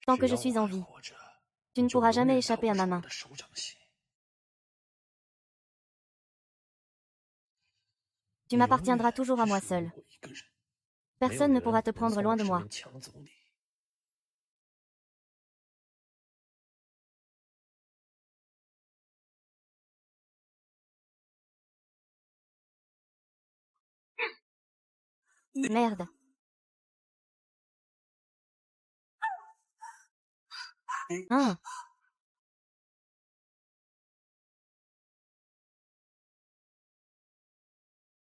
Tant que je suis en vie, tu ne pourras jamais échapper à ma main. Tu m'appartiendras toujours à moi seul. Personne ne pourra te prendre loin de moi. Merde. Hein?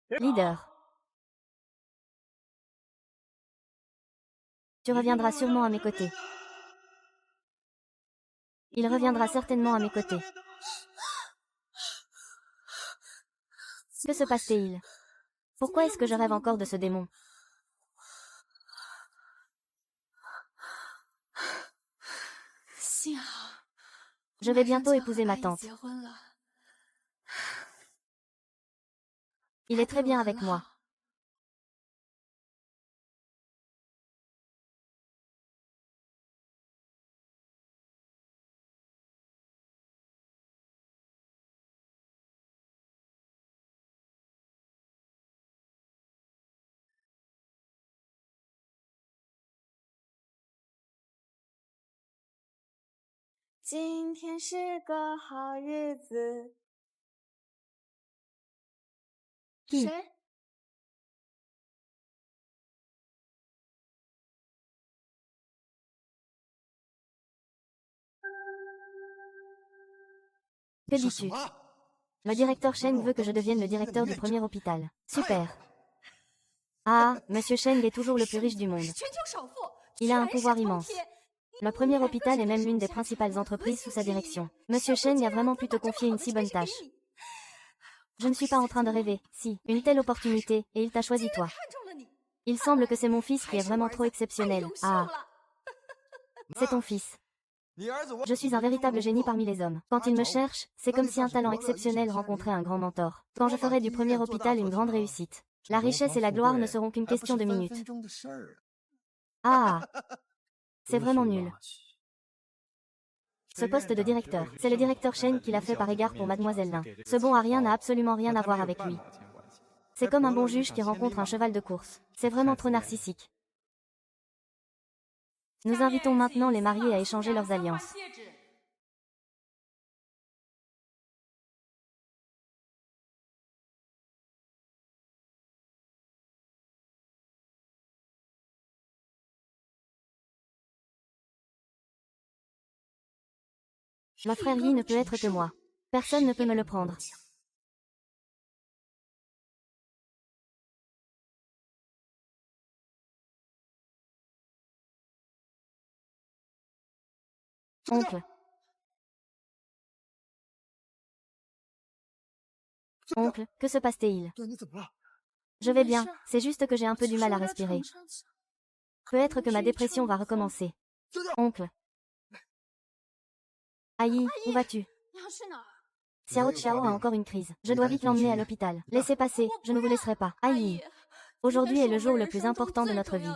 Leader. Tu reviendras sûrement à mes côtés. Il reviendra certainement à mes côtés. Que se passe-t-il? Pourquoi est-ce que je rêve encore de ce démon? Je vais bientôt épouser ma tante. Il est très bien avec moi. Qui? Que dis-tu? Le directeur Cheng veut que je devienne le directeur du premier hôpital. Super. Ah, Monsieur Cheng est toujours le plus riche du monde. Il a un pouvoir immense. Le premier hôpital est même l'une des principales entreprises sous sa direction. Monsieur Cheng a vraiment pu te confier une si bonne tâche. Je ne suis pas en train de rêver. Si, une telle opportunité, et il t'a choisi toi. Il semble que c'est mon fils qui est vraiment trop exceptionnel. Ah. C'est ton fils. Je suis un véritable génie parmi les hommes. Quand il me cherche, c'est comme si un talent exceptionnel rencontrait un grand mentor. Quand je ferai du premier hôpital une grande réussite. La richesse et la gloire ne seront qu'une question de minutes. Ah. C'est vraiment nul. Ce poste de directeur, c'est le directeur Shen qui l'a fait par égard pour Mademoiselle Lin. Ce bon à rien n'a absolument rien à voir avec lui. C'est comme un bon juge qui rencontre un cheval de course. C'est vraiment trop narcissique. Nous invitons maintenant les mariés à échanger leurs alliances. Ma frère Yi ne peut être que moi. Personne ne peut me le prendre. Oncle. Oncle, que se passe-t-il? Je vais bien, c'est juste que j'ai un peu du mal à respirer. Peut-être que ma dépression va recommencer. Oncle. Aïe, où vas-tu? Xiao Xiao a encore une crise. Je dois vite l'emmener à l'hôpital. Laissez passer, je ne vous laisserai pas. Aïe. Aujourd'hui est le jour le plus important de notre vie.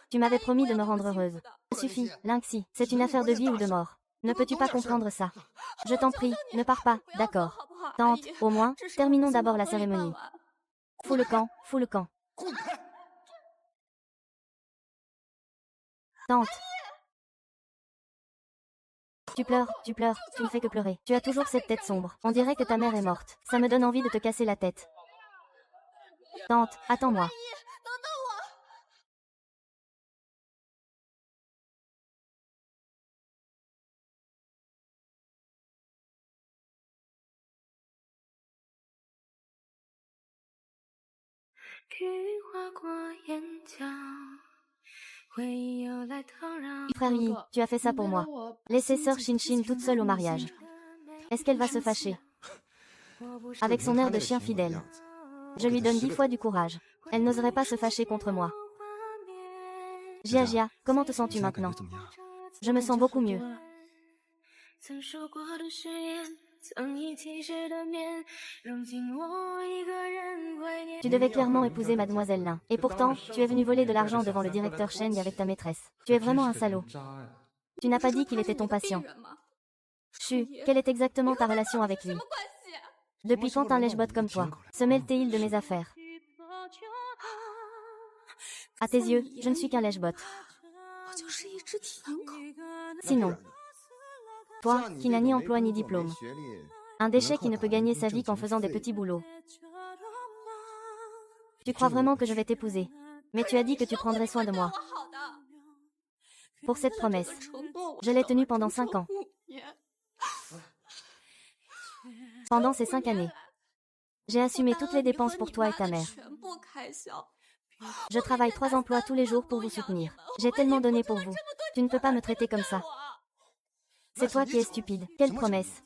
Tu m'avais promis de me rendre heureuse. Ça suffit, Lingxi, c'est une affaire de vie ou de mort. Ne peux-tu pas comprendre ça? Je t'en prie, ne pars pas, d'accord. Tante, au moins, terminons d'abord la cérémonie. Fous le camp, fous le camp. Tante. Tu pleures, tu ne fais que pleurer. Tu as toujours cette tête sombre. On dirait que ta mère est morte. Ça me donne envie de te casser la tête. Tante, attends-moi. Frère Yi, tu as fait ça pour moi. Laisser sœur Shin Shin toute seule au mariage. Est-ce qu'elle va se fâcher? Avec son air de chien fidèle. Je lui donne 10 fois du courage. Elle n'oserait pas se fâcher contre moi. Jia Jia, comment te sens-tu maintenant? Je me sens beaucoup mieux. Tu devais clairement épouser Mademoiselle Lin. Et pourtant, tu es venu voler de l'argent devant le directeur Sheng avec ta maîtresse. Tu es vraiment un salaud. Tu n'as pas dit qu'il était ton patient. Chut, quelle est exactement ta relation avec lui? Depuis quand un lèche-botte comme toi se mêle-t-il de mes affaires? À tes yeux, je ne suis qu'un lèche-botte. Sinon, toi, qui n'as ni emploi ni diplôme. Un déchet qui ne peut gagner sa vie qu'en faisant des petits boulots. Tu crois vraiment que je vais t'épouser? Mais tu as dit que tu prendrais soin de moi. Pour cette promesse, je l'ai tenue pendant 5 ans. Pendant ces 5 années, j'ai assumé toutes les dépenses pour toi et ta mère. Je travaille 3 emplois tous les jours pour vous soutenir. J'ai tellement donné pour vous. Tu ne peux pas me traiter comme ça. C'est toi qui es stupide. Quelle promesse?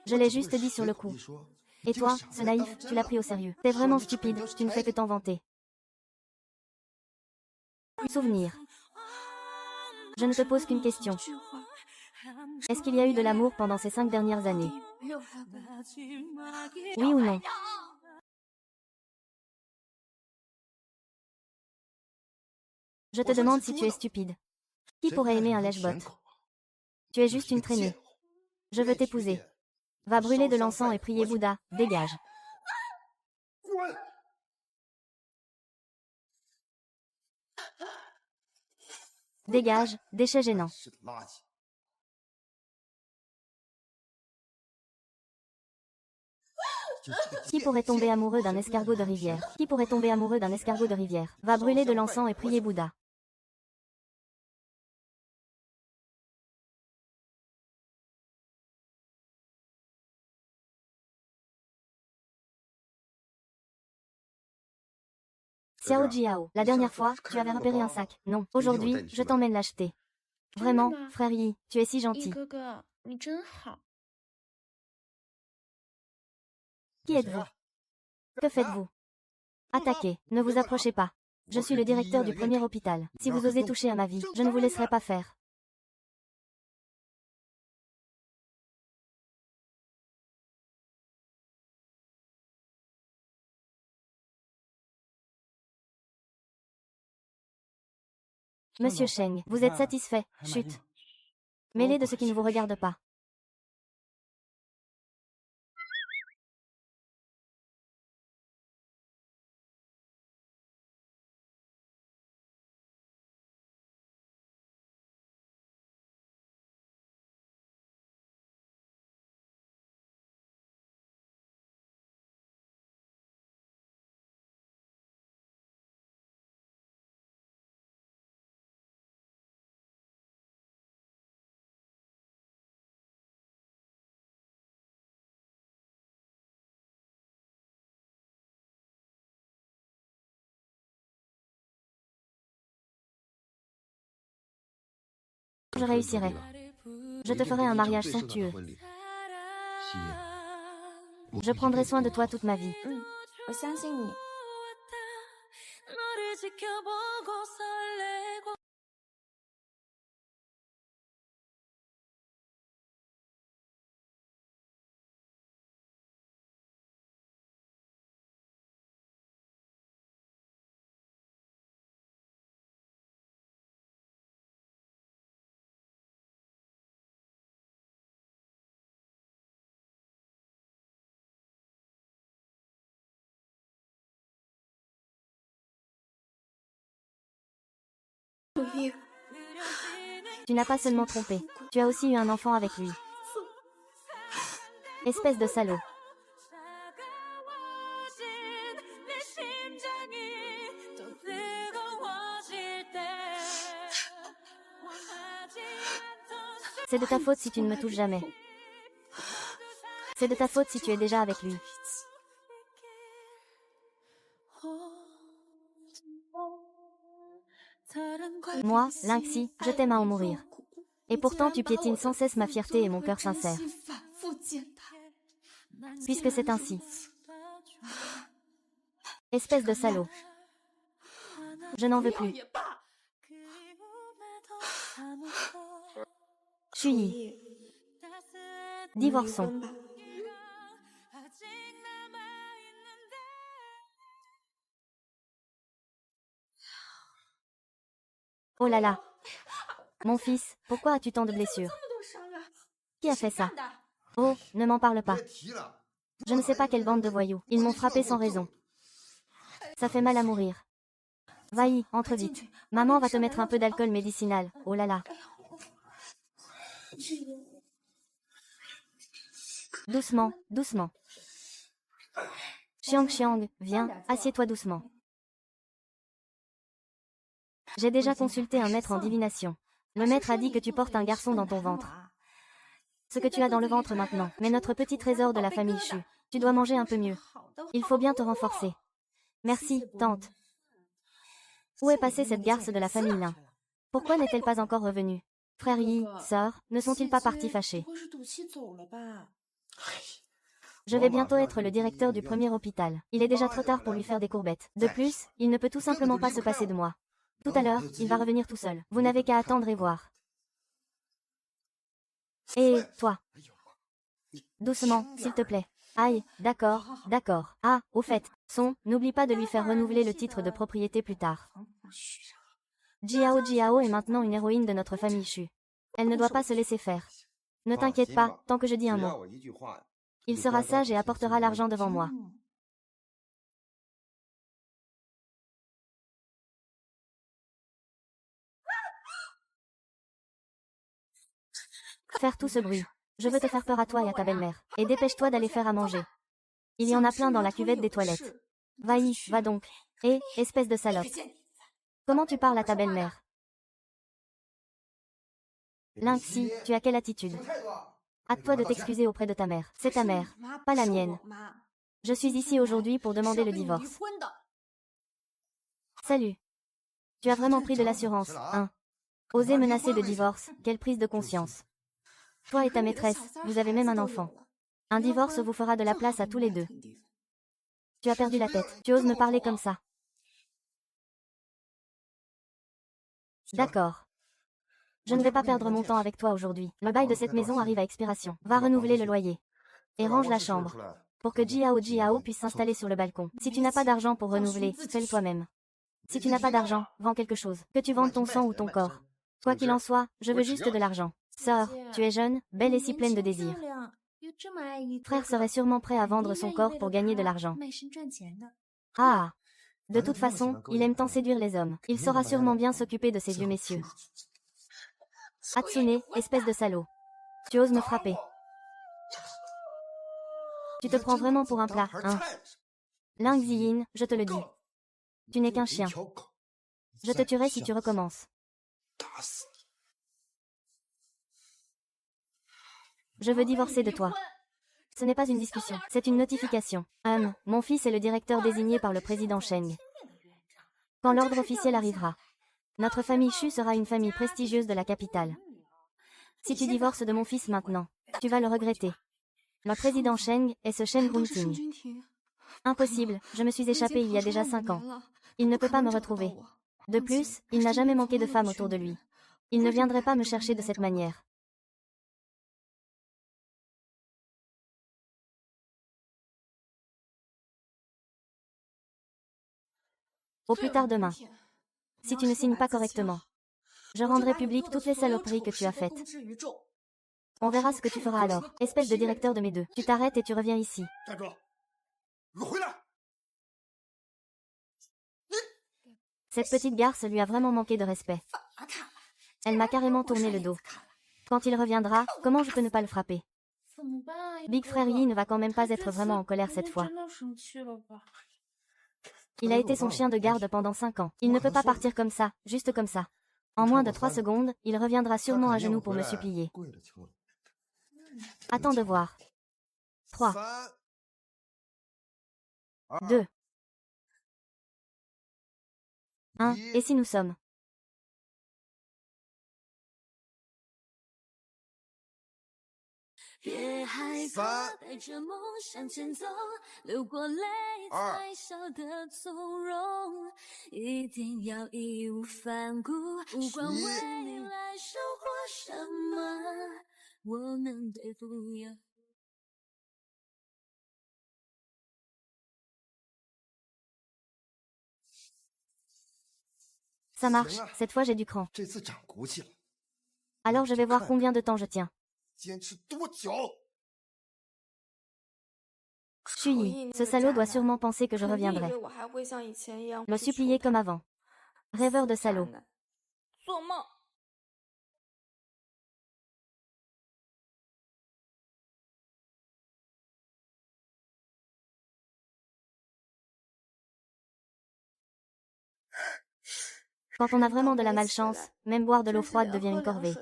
Je l'ai juste dit sur le coup. Et toi, ce naïf, tu l'as pris au sérieux. T'es vraiment stupide, tu ne fais que t'en vanter. Souvenir. Je ne te pose qu'une question. Est-ce qu'il y a eu de l'amour pendant ces 5 dernières années? Oui ou non? Je te demande si tu es stupide. Qui pourrait aimer un lèche-botte? Tu es juste une traînée. Je veux t'épouser. Va brûler de l'encens et prier Bouddha, dégage. Dégage, déchet gênant. Qui pourrait tomber amoureux d'un escargot de rivière? Qui pourrait tomber amoureux d'un escargot de rivière? Va brûler de l'encens et prier Bouddha. Xiao Jiao, la dernière fois, tu avais repéré un sac. Non, aujourd'hui, je t'emmène l'acheter. Vraiment, frère Yi, tu es si gentil. Qui êtes-vous? Que faites-vous? Attaquez, ne vous approchez pas. Je suis le directeur du premier hôpital. Si vous osez toucher à ma vie, je ne vous laisserai pas faire. Monsieur Sheng, vous êtes satisfait? Chut. Mêlez de ce qui ne vous regarde pas. Je réussirai. Je te ferai un mariage somptueux. Je prendrai soin de toi toute ma vie. Tu n'as pas seulement trompé, tu as aussi eu un enfant avec lui. Espèce de salaud. C'est de ta faute si tu ne me touches jamais. C'est de ta faute si tu es déjà avec lui. Moi, Lynxi, je t'aime à en mourir. Et pourtant tu piétines sans cesse ma fierté et mon cœur sincère. Puisque c'est ainsi. Espèce de salaud. Je n'en veux plus. Chuyi. Divorçons. Oh là là. Mon fils, pourquoi as-tu tant de blessures? Qui a fait ça? Oh, ne m'en parle pas. Je ne sais pas quelle bande de voyous. Ils m'ont frappé sans raison. Ça fait mal à mourir. Va-y, entre vite. Maman va te mettre un peu d'alcool médicinal. Oh là là. Doucement, doucement. Xiang, viens, assieds-toi doucement. J'ai déjà consulté un maître en divination. Le maître a dit que tu portes un garçon dans ton ventre. Ce que tu as dans le ventre maintenant, mais notre petit trésor de la famille Chu. Tu dois manger un peu mieux. Il faut bien te renforcer. Merci, tante. Où est passée cette garce de la famille Lin? Pourquoi n'est-elle pas encore revenue? Frère Yi, sœur, ne sont-ils pas partis fâchés? Je vais bientôt être le directeur du premier hôpital. Il est déjà trop tard pour lui faire des courbettes. De plus, il ne peut tout simplement pas se passer de moi. Tout à l'heure, il va revenir tout seul. Vous n'avez qu'à attendre et voir. Et toi? Doucement, s'il te plaît. Aïe, d'accord, d'accord. Ah, au fait, n'oublie pas de lui faire renouveler le titre de propriété plus tard. Jiao est maintenant une héroïne de notre famille Chu. Elle ne doit pas se laisser faire. Ne t'inquiète pas, tant que je dis un mot. Il sera sage et apportera l'argent devant moi. Faire tout ce bruit. Je veux te faire peur à toi et à ta belle-mère. Et dépêche-toi d'aller faire à manger. Il y en a plein dans la cuvette des toilettes. Va-y, va donc. Hé, espèce de salope. Comment tu parles à ta belle-mère? Lynxi, tu as quelle attitude? Hâte-toi de t'excuser auprès de ta mère. C'est ta mère, pas la mienne. Je suis ici aujourd'hui pour demander le divorce. Salut. Tu as vraiment pris de l'assurance, hein? Oser menacer de divorce, quelle prise de conscience. Toi et ta maîtresse, vous avez même un enfant. Un divorce vous fera de la place à tous les deux. Tu as perdu la tête. Tu oses me parler comme ça. D'accord. Je ne vais pas perdre mon temps avec toi aujourd'hui. Le bail de cette maison arrive à expiration. Va renouveler le loyer. Et range la chambre. Pour que Jiao puisse s'installer sur le balcon. Si tu n'as pas d'argent pour renouveler, fais-le toi-même. Si tu n'as pas d'argent, vends quelque chose. Que tu vendes ton sang ou ton corps. Quoi qu'il en soit, je veux juste de l'argent. Sœur, tu es jeune, belle et si pleine de désirs. Frère serait sûrement prêt à vendre son corps pour gagner de l'argent. Ah! De toute façon, il aime tant séduire les hommes. Il saura sûrement bien s'occuper de ces vieux messieurs. Hatsune, espèce de salaud. Tu oses me frapper. Tu te prends vraiment pour un plat, hein? Ling Ziyin, je te le dis. Tu n'es qu'un chien. Je te tuerai si tu recommences. Je veux divorcer de toi. Ce n'est pas une discussion, c'est une notification. Mon fils est le directeur désigné par le président Sheng. Quand l'ordre officiel arrivera, notre famille Chu sera une famille prestigieuse de la capitale. Si tu divorces de mon fils maintenant, tu vas le regretter. Le président Sheng est ce Shen Runting. Impossible, je me suis échappée il y a déjà 5 ans. Il ne peut pas me retrouver. De plus, il n'a jamais manqué de femmes autour de lui. Il ne viendrait pas me chercher de cette manière. Au plus tard demain. Si tu ne signes pas correctement, je rendrai public toutes les saloperies que tu as faites. On verra ce que tu feras alors, espèce de directeur de mes deux. Tu t'arrêtes et tu reviens ici. Cette petite garce lui a vraiment manqué de respect. Elle m'a carrément tourné le dos. Quand il reviendra, comment je peux ne pas le frapper? Big Frère Yi ne va quand même pas être vraiment en colère cette fois. Il a été son chien de garde pendant 5 ans. Il ne peut pas partir comme ça, juste comme ça. En moins de 3 secondes, il reviendra sûrement à genoux pour me supplier. Attends de voir. 3, 2, 1, et si nous sommes Ça marche, cette fois j'ai du cran. Alors je vais voir combien de temps je tiens. Shuyi, ce salaud doit sûrement penser que je reviendrai. Me supplier comme avant. Rêveur de salaud. Quand on a vraiment de la malchance, même boire de l'eau froide devient une corvée.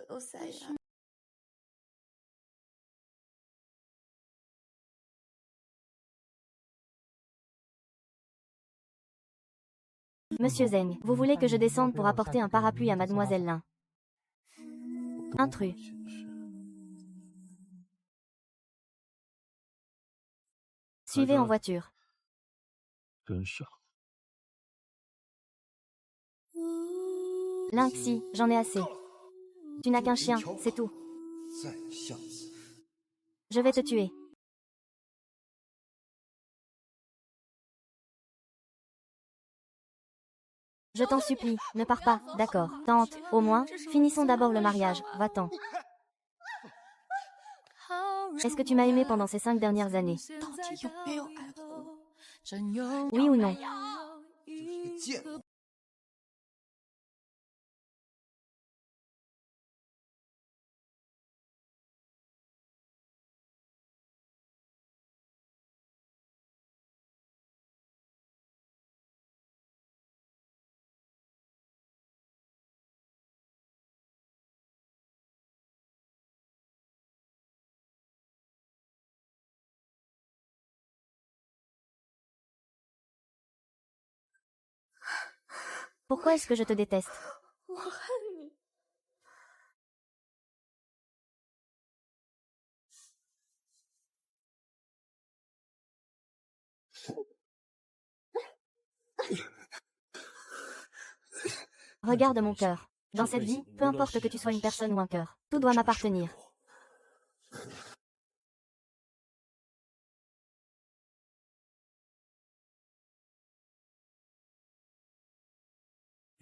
Monsieur Zeng, vous voulez que je descende pour apporter un parapluie à Mademoiselle Lin? Intrus. Suivez en voiture. Lynxi, j'en ai assez. Tu n'as qu'un chien, c'est tout. Je vais te tuer. Je t'en supplie, ne pars pas, d'accord. Tante, au moins, finissons d'abord le mariage, va-t'en. Est-ce que tu m'as aimé pendant ces 5 dernières années? Oui ou non? Pourquoi est-ce que je te déteste? Regarde mon cœur. Dans cette vie, peu importe que tu sois une personne ou un cœur, tout doit m'appartenir.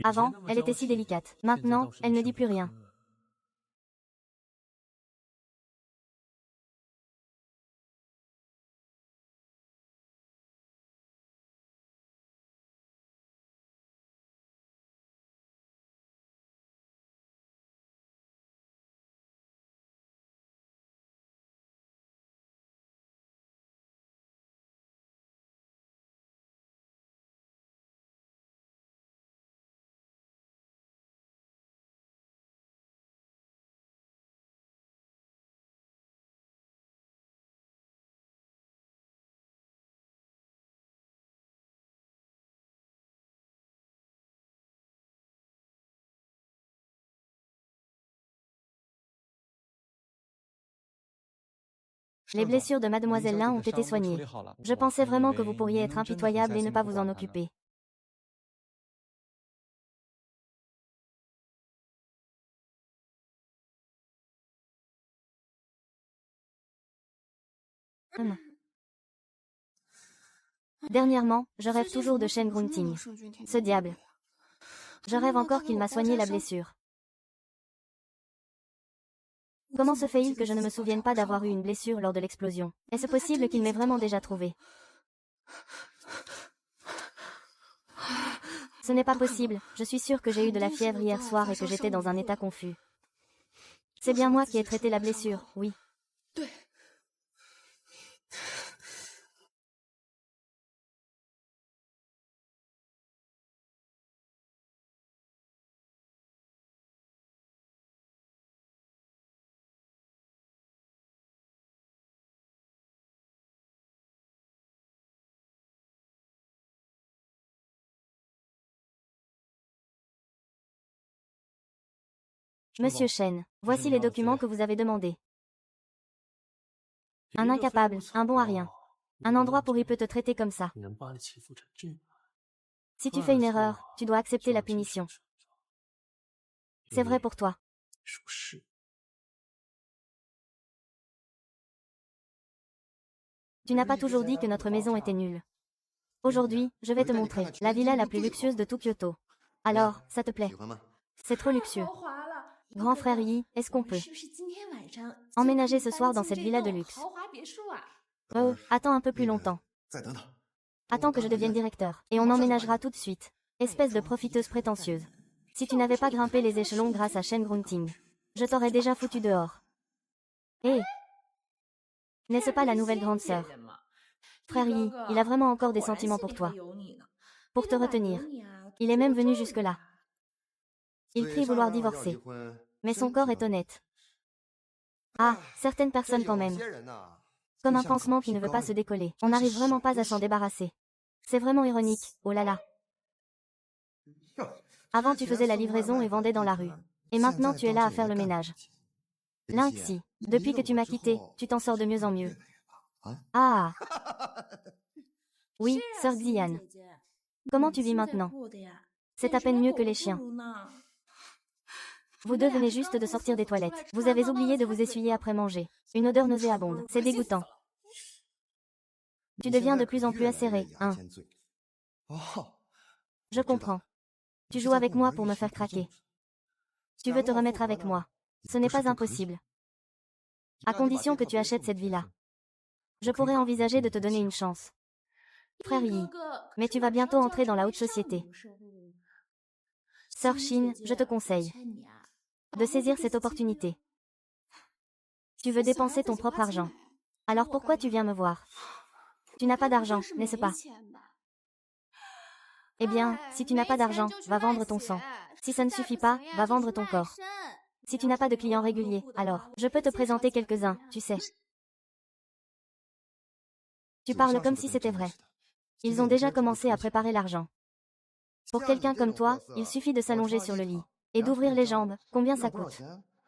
Avant, elle était si délicate. Maintenant, elle ne dit plus rien. Les blessures de Mademoiselle Lin ont été soignées. Je pensais vraiment que vous pourriez être impitoyable et ne pas vous en occuper. Dernièrement, je rêve toujours de Shen Grunting. Ce diable. Je rêve encore qu'il m'a soigné la blessure. Comment se fait-il que je ne me souvienne pas d'avoir eu une blessure lors de l'explosion? Est-ce possible qu'il m'ait vraiment déjà trouvé? Ce n'est pas possible, je suis sûre que j'ai eu de la fièvre hier soir et que j'étais dans un état confus. C'est bien moi qui ai traité la blessure, oui. Monsieur Shen, voici les documents que vous avez demandés. Un incapable, un bon à rien. Un endroit pour il peut te traiter comme ça. Si tu fais une erreur, tu dois accepter la punition. C'est vrai pour toi. Tu n'as pas toujours dit que notre maison était nulle. Aujourd'hui, je vais te montrer la villa la plus luxueuse de tout Kyoto. Alors, ça te plaît? C'est trop luxueux. Grand frère Yi, est-ce qu'on peut emménager ce soir dans cette villa de luxe? Attends un peu plus longtemps. Attends que je devienne directeur. Et on emménagera tout de suite. Espèce de profiteuse prétentieuse. Si tu n'avais pas grimpé les échelons grâce à Shen Grunting, je t'aurais déjà foutu dehors. Hé, n'est-ce pas la nouvelle grande sœur? Frère Yi, il a vraiment encore des sentiments pour toi. Pour te retenir. Il est même venu jusque-là. Il crie vouloir divorcer. Mais son corps est honnête. Ah, certaines personnes quand même. Comme un pansement qui ne veut pas se décoller. On n'arrive vraiment pas à s'en débarrasser. C'est vraiment ironique, oh là là. Avant tu faisais la livraison et vendais dans la rue. Et maintenant tu es là à faire le ménage. Lynxi, depuis que tu m'as quitté, tu t'en sors de mieux en mieux. Ah. Oui, sœur Xian. Comment tu vis maintenant? C'est à peine mieux que les chiens. Vous deux venez juste de sortir des toilettes. Vous avez oublié de vous essuyer après manger. Une odeur nauséabonde. C'est dégoûtant. Tu deviens de plus en plus acéré, hein? Je comprends. Tu joues avec moi pour me faire craquer. Tu veux te remettre avec moi. Ce n'est pas impossible. À condition que tu achètes cette villa. Je pourrais envisager de te donner une chance. Frère Yi. Mais tu vas bientôt entrer dans la haute société. Sœur Shin, je te conseille de saisir cette opportunité. Tu veux dépenser ton propre argent. Alors pourquoi tu viens me voir? Tu n'as pas d'argent, n'est-ce pas? Eh bien, si tu n'as pas d'argent, va vendre ton sang. Si ça ne suffit pas, va vendre ton corps. Si tu n'as pas de clients réguliers, alors, je peux te présenter quelques-uns, tu sais. Tu parles comme si c'était vrai. Ils ont déjà commencé à préparer l'argent. Pour quelqu'un comme toi, il suffit de s'allonger sur le lit. Et d'ouvrir les jambes, combien ça coûte?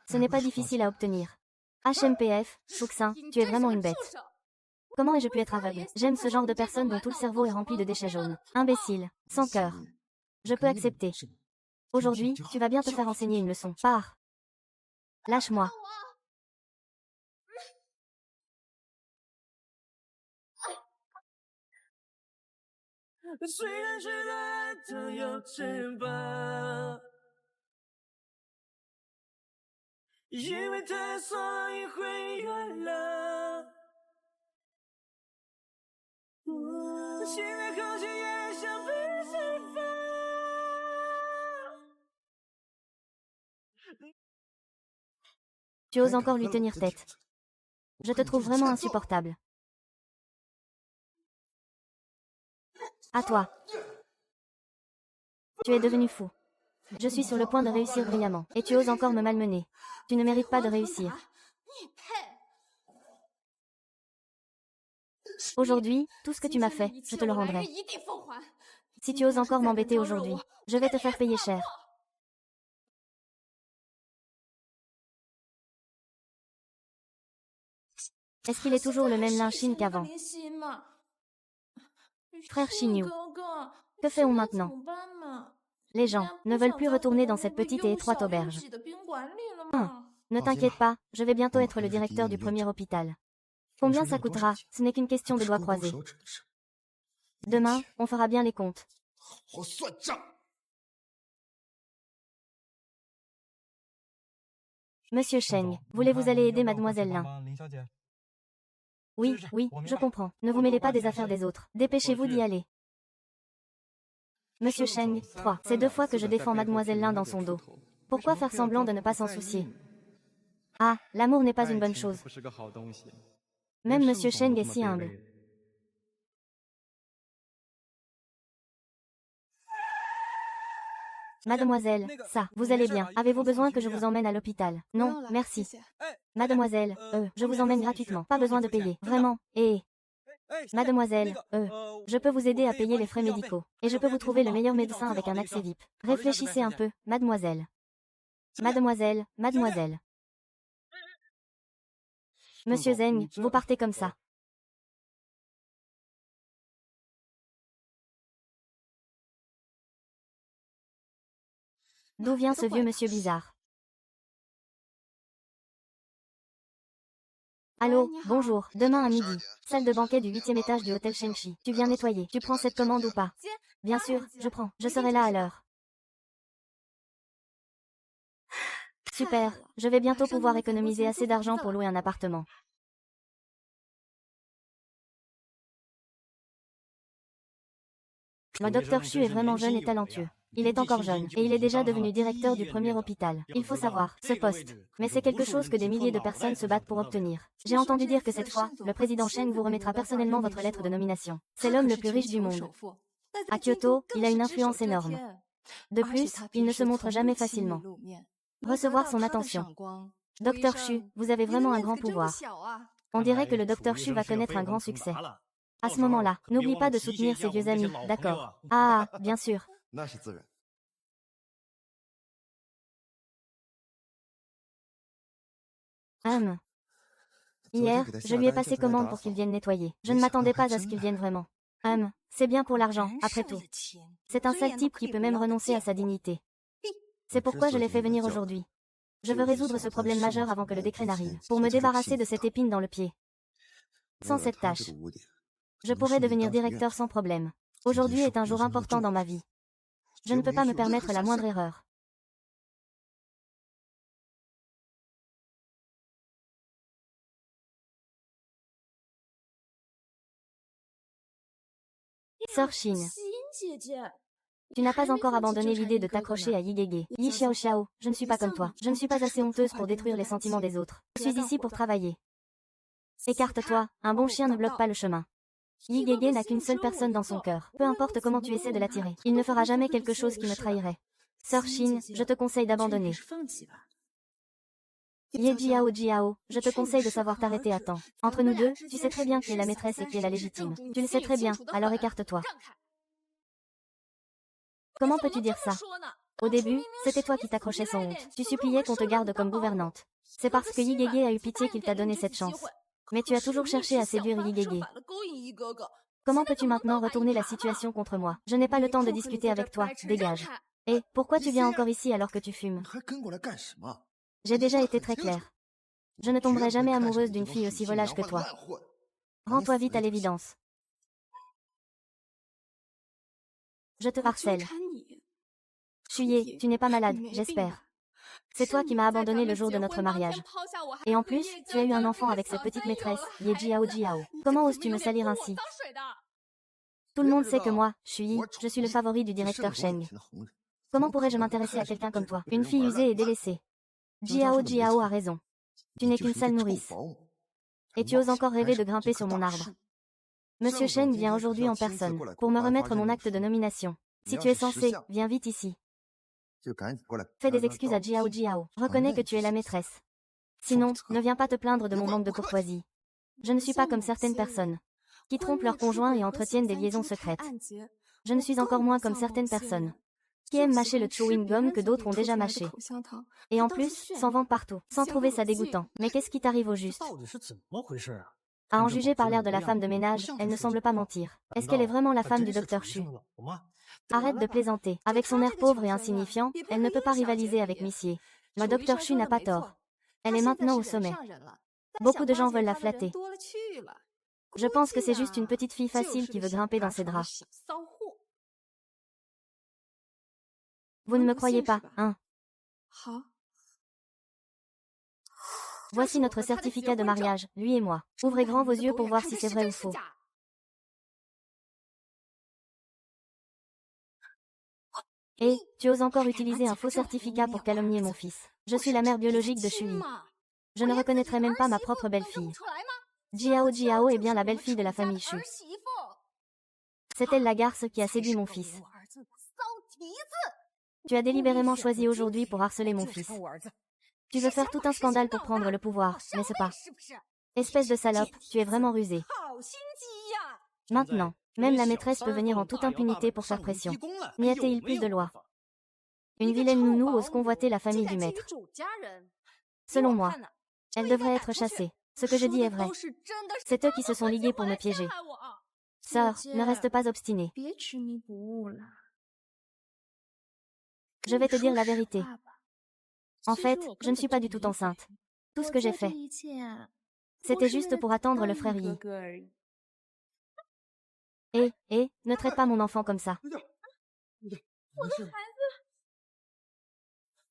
Ce n'est pas difficile à obtenir. HMPF, Fuxin, tu es vraiment une bête. Comment ai-je pu être aveugle? J'aime ce genre de personne dont tout le cerveau est rempli de déchets jaunes. Imbécile, sans cœur. Je peux accepter. Aujourd'hui, tu vas bien te faire enseigner une leçon. Pars. Lâche-moi. Tu oses encore lui tenir tête. Je te trouve vraiment insupportable. À toi. Tu es devenu fou. Je suis sur le point de réussir brillamment. Et tu oses encore me malmener. Tu ne mérites pas de réussir. Aujourd'hui, tout ce que tu m'as fait, je te le rendrai. Si tu oses encore m'embêter aujourd'hui, je vais te faire payer cher. Est-ce qu'il est toujours le même Lynxin qu'avant? Frère Xinyu, que fait-on maintenant? Les gens ne veulent plus retourner dans cette petite et étroite auberge. Ne t'inquiète pas, je vais bientôt être le directeur du premier hôpital. Combien ça coûtera? Ce n'est qu'une question de doigts croisés. Demain, on fera bien les comptes. Monsieur Sheng, voulez-vous aller aider mademoiselle Lin? Oui, oui, je comprends. Ne vous mêlez pas des affaires des autres. Dépêchez-vous d'y aller. Monsieur Sheng, 3. C'est 2 fois que je défends mademoiselle Lin dans son dos. Pourquoi faire semblant de ne pas s'en soucier? Ah, l'amour n'est pas une bonne chose. Même Monsieur Sheng est si humble. Mademoiselle, ça, vous allez bien. Avez-vous besoin que je vous emmène à l'hôpital? Non, merci. Mademoiselle, je vous emmène gratuitement. Pas besoin de payer. Vraiment. Et... Mademoiselle, je peux vous aider à payer les frais médicaux. Et je peux vous trouver le meilleur médecin avec un accès VIP. Réfléchissez un peu, mademoiselle. Mademoiselle, mademoiselle. Monsieur Zeng, vous partez comme ça. D'où vient ce vieux monsieur bizarre? Allô, bonjour, demain à midi. Salle de banquet du 8e étage du hôtel Shengxi. Tu viens nettoyer. Tu prends cette commande ou pas? Bien sûr, je prends. Je serai là à l'heure. Super, je vais bientôt pouvoir économiser assez d'argent pour louer un appartement. Le docteur Chu est vraiment jeune et talentueux. Il est encore jeune, et il est déjà devenu directeur du premier hôpital. Il faut savoir, ce poste. Mais c'est quelque chose que des milliers de personnes se battent pour obtenir. J'ai entendu dire que cette fois, le président Cheng vous remettra personnellement votre lettre de nomination. C'est l'homme le plus riche du monde. À Kyoto, il a une influence énorme. De plus, il ne se montre jamais facilement. Recevoir son attention. Docteur Chu, vous avez vraiment un grand pouvoir. On dirait que le docteur Chu va connaître un grand succès. À ce moment-là, n'oublie pas de soutenir ses vieux amis, d'accord? Ah, bien sûr. Hier, je lui ai passé commande pour qu'il vienne nettoyer. Je ne m'attendais pas à ce qu'il vienne vraiment. C'est bien pour l'argent, après tout. C'est un sale type qui peut même renoncer à sa dignité. C'est pourquoi je l'ai fait venir aujourd'hui. Je veux résoudre ce problème majeur avant que le décret n'arrive, pour me débarrasser de cette épine dans le pied. Sans cette tâche, je pourrais devenir directeur sans problème. Aujourd'hui est un jour important dans ma vie. Je ne peux pas me permettre la moindre erreur. Sœur Xin, tu n'as pas encore abandonné l'idée de t'accrocher à Yigege. Yi Xiao Xiao, je ne suis pas comme toi. Je ne suis pas assez honteuse pour détruire les sentiments des autres. Je suis ici pour travailler. Écarte-toi, un bon chien ne bloque pas le chemin. Yigege n'a qu'une seule personne dans son cœur. Peu importe comment tu essaies de l'attirer, il ne fera jamais quelque chose qui me trahirait. Sœur Xin, je te conseille d'abandonner. Ye Jiao Jiao, je te conseille de savoir t'arrêter à temps. Entre nous deux, tu sais très bien qui est la maîtresse et qui est la légitime. Tu le sais très bien, alors écarte-toi. Comment peux-tu dire ça? Au début, c'était toi qui t'accrochais sans honte. Tu suppliais qu'on te garde comme gouvernante. C'est parce que Yigege a eu pitié qu'il t'a donné cette chance. Mais tu as toujours cherché à séduire Yigege. Comment peux-tu maintenant retourner la situation contre moi? Je n'ai pas le temps de discuter avec toi, dégage. Et, pourquoi tu viens encore ici alors que tu fumes? J'ai déjà été très claire. Je ne tomberai jamais amoureuse d'une fille aussi volage que toi. Rends-toi vite à l'évidence. Je te harcèle. Chuye, tu n'es pas malade, j'espère. C'est toi qui m'as abandonné le jour de notre mariage. Et en plus, tu as eu un enfant avec cette petite maîtresse, Ye Jiao Jiao. Comment oses-tu me salir ainsi? Tout le monde sait que moi, Shui, je suis le favori du directeur Cheng. Comment pourrais-je m'intéresser à quelqu'un comme toi? Une fille usée et délaissée. Jiao Jiao a raison. Tu n'es qu'une sale nourrice. Et tu oses encore rêver de grimper sur mon arbre. Monsieur Cheng vient aujourd'hui en personne, pour me remettre mon acte de nomination. Si tu es censé, viens vite ici. Fais des excuses à Jiao Jiao. Reconnais que tu es la maîtresse. Sinon, ne viens pas te plaindre de mon manque de courtoisie. Je ne suis pas comme certaines personnes, qui trompent leurs conjoints et entretiennent des liaisons secrètes. Je ne suis encore moins comme certaines personnes, qui aiment mâcher le chewing-gum que d'autres ont déjà mâché. Et en plus, s'en vantent partout, sans trouver ça dégoûtant. Mais qu'est-ce qui t'arrive au juste? À en juger par l'air de la femme de ménage, elle ne semble pas mentir. Est-ce qu'elle est vraiment la femme du docteur Chu? Arrête de plaisanter. Avec son air pauvre et insignifiant, elle ne peut pas rivaliser avec Missier. Le docteur Chu n'a pas tort. Elle est maintenant au sommet. Beaucoup de gens veulent la flatter. Je pense que c'est juste une petite fille facile qui veut grimper dans ses draps. Vous ne me croyez pas, hein? Voici notre certificat de mariage, lui et moi. Ouvrez grand vos yeux pour voir si c'est vrai ou faux. Et, tu oses encore utiliser un faux certificat pour calomnier mon fils. Je suis la mère biologique de Shui. Je ne reconnaîtrais même pas ma propre belle-fille. Jiao Jiao est bien la belle-fille de la famille Chu. C'est elle la garce qui a séduit mon fils. Tu as délibérément choisi aujourd'hui pour harceler mon fils. Tu veux faire tout un scandale pour prendre le pouvoir, n'est-ce pas? Espèce de salope, tu es vraiment rusée. Maintenant, même la maîtresse peut venir en toute impunité pour faire pression. N'y a-t-il plus de loi? Une vilaine nounou ose convoiter la famille du maître. Selon moi, elle devrait être chassée. Ce que je dis est vrai. C'est eux qui se sont ligués pour me piéger. Sœur, ne reste pas obstinée. Je vais te dire la vérité. En fait, je ne suis pas du tout enceinte. Tout ce que j'ai fait, c'était juste pour attendre le frère Yi. Ne traite pas mon enfant comme ça.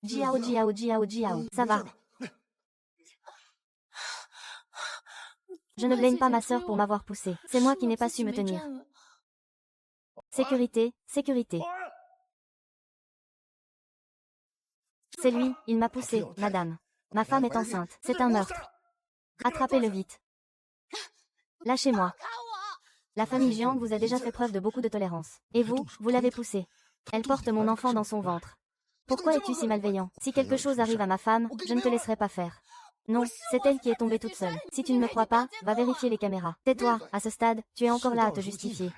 Jiao, Jiao, Jiao, Jiao. Ça va. Je ne blâme pas ma sœur pour m'avoir poussé. C'est moi qui n'ai pas su me tenir. Sécurité, sécurité. C'est lui, il m'a poussé, madame. Ma femme est enceinte. C'est un meurtre. Attrapez-le vite. Lâchez-moi. La famille Jiang vous a déjà fait preuve de beaucoup de tolérance. Et vous, vous l'avez poussée. Elle porte mon enfant dans son ventre. Pourquoi es-tu si malveillant? Si quelque chose arrive à ma femme, je ne te laisserai pas faire. Non, c'est elle qui est tombée toute seule. Si tu ne me crois pas, va vérifier les caméras. Tais-toi, à ce stade, tu es encore là à te justifier.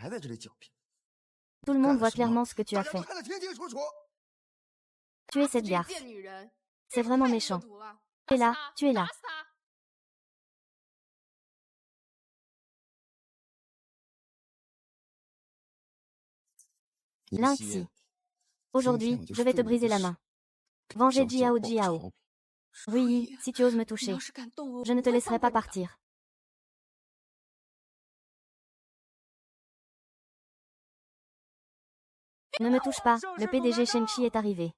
Tout le monde voit clairement ce que tu as fait. Tu es cette garce. C'est vraiment méchant. Tu es là, tu es là. Lynxi. Aujourd'hui, je vais te briser la main. Venger Jiao Jiao. Oui, si tu oses me toucher. Je ne te laisserai pas partir. Ne me touche pas, le PDG Shenchi est arrivé.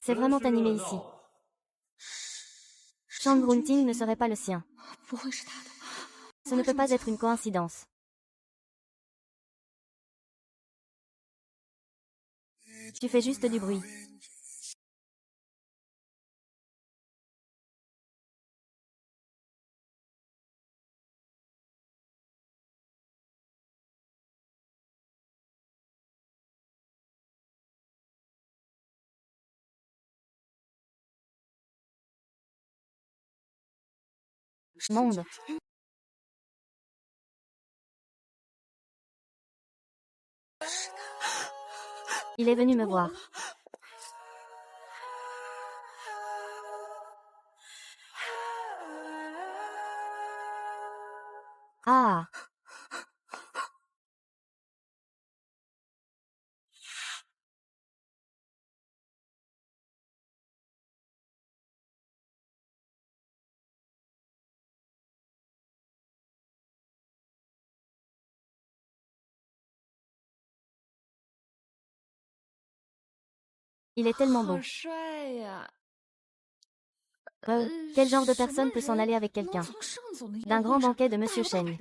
C'est vraiment animé ici. Shang Runting ne serait pas le sien. Ce ne peut pas être une coïncidence. Tu fais juste du bruit. Monde. Il est venu me voir. Ah. Il est tellement beau. Quel genre de personne peut s'en aller avec quelqu'un? D'un grand banquet de Monsieur Shen.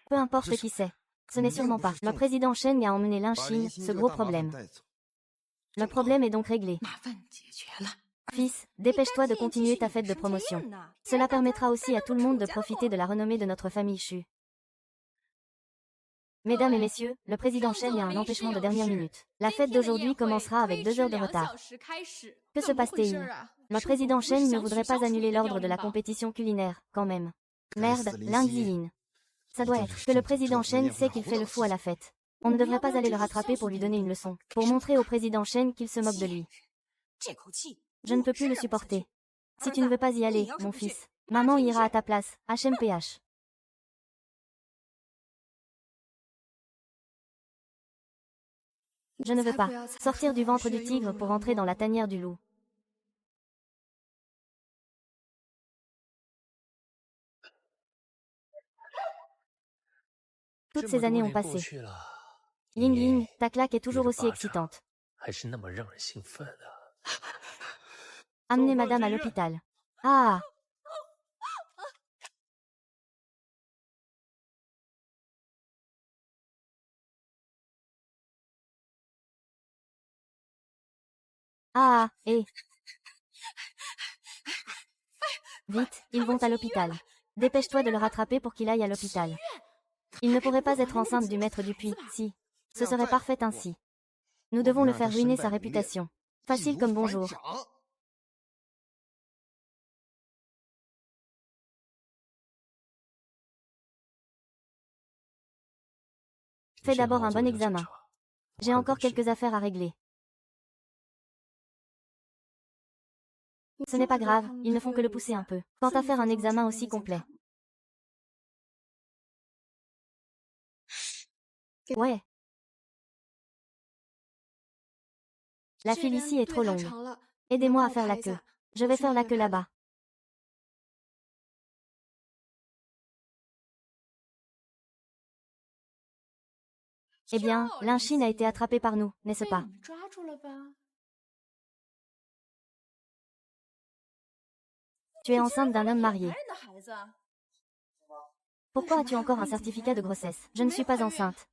Peu importe qui c'est. Ce n'est sûrement pas. Le président Shen a emmené Lynxi, ce gros problème. Le problème est donc réglé. Fils, dépêche-toi de continuer ta fête de promotion. Cela permettra aussi à tout le monde de profiter de la renommée de notre famille Shu. Mesdames et messieurs, le président Shen a un empêchement de dernière minute. La fête d'aujourd'hui commencera avec 2 heures de retard. Que se passe-t-il? Le président Shen ne voudrait pas annuler l'ordre de la compétition culinaire, quand même. Merde, Ling Ziyin. Ça doit être que le président Shen sait qu'il fait le fou à la fête. On ne devrait pas aller le rattraper pour lui donner une leçon, pour montrer au président Shen qu'il se moque de lui. Je ne peux plus le supporter. Si tu ne veux pas y aller, mon fils, maman ira à ta place, HMPH. Je ne veux pas sortir du ventre du tigre pour entrer dans la tanière du loup. Toutes ces années ont passé. Ying Ying, ta claque est toujours aussi excitante. Amenez madame à l'hôpital. Ah! Ah, et... Vite, ils vont à l'hôpital. Dépêche-toi de le rattraper pour qu'il aille à l'hôpital. Il ne pourrait pas être enceinte du maître du puits, si. Ce serait parfait ainsi. Nous devons le faire ruiner sa réputation. Facile comme bonjour. Fais d'abord un bon examen. J'ai encore quelques affaires à régler. Ce n'est pas grave, ils ne font que le pousser un peu. Quant à faire un examen aussi complet. Ouais. La file ici est trop longue. Aidez-moi à faire la queue. Je vais faire la queue là-bas. Eh bien, Lin-Shin a été attrapé par nous, n'est-ce pas? Tu es enceinte d'un homme marié. Pourquoi as-tu encore un certificat de grossesse? Je ne suis pas enceinte.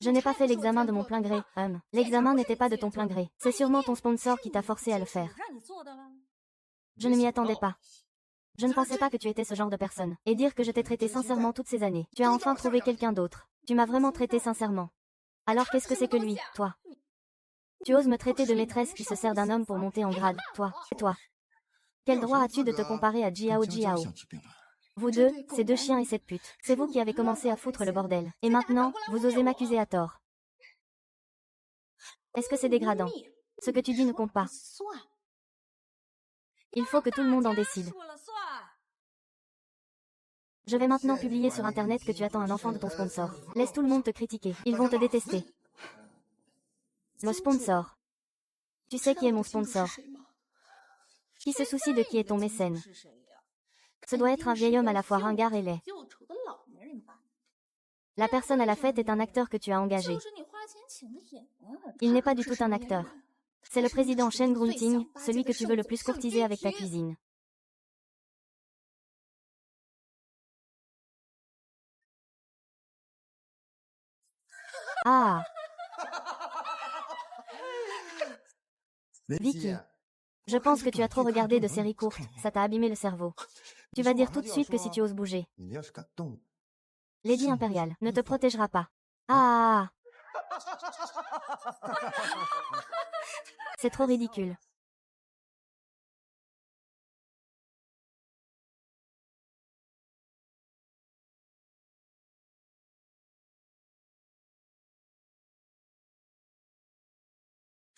Je n'ai pas fait l'examen de mon plein gré, L'examen n'était pas de ton plein gré. C'est sûrement ton sponsor qui t'a forcé à le faire. Je ne m'y attendais pas. Je ne pensais pas que tu étais ce genre de personne. Et dire que je t'ai traité sincèrement toutes ces années. Tu as enfin trouvé quelqu'un d'autre. Tu m'as vraiment traité sincèrement. Alors qu'est-ce que c'est que lui, toi? Tu oses me traiter de maîtresse qui se sert d'un homme pour monter en grade, toi, et toi. Quel droit as-tu de te comparer à Jiao Jiao? Vous deux, ces deux chiens et cette pute, c'est vous qui avez commencé à foutre le bordel. Et maintenant, vous osez m'accuser à tort. Est-ce que c'est dégradant? Ce que tu dis ne compte pas. Il faut que tout le monde en décide. Je vais maintenant publier sur internet que tu attends un enfant de ton sponsor. Laisse tout le monde te critiquer. Ils vont te détester. Le sponsor. Tu sais qui est mon sponsor? Qui se soucie de qui est ton mécène? Ce doit être un vieil homme à la fois ringard et laid. La personne à la fête est un acteur que tu as engagé. Il n'est pas du tout un acteur. C'est le président Shen Grunting, celui que tu veux le plus courtiser avec ta cuisine. Ah! Vicky, je pense que tu as trop regardé de séries courtes, ça t'a abîmé le cerveau. Tu vas dire tout de suite que si tu oses bouger. Lady Impériale ne te protégera pas. Ah! C'est trop ridicule.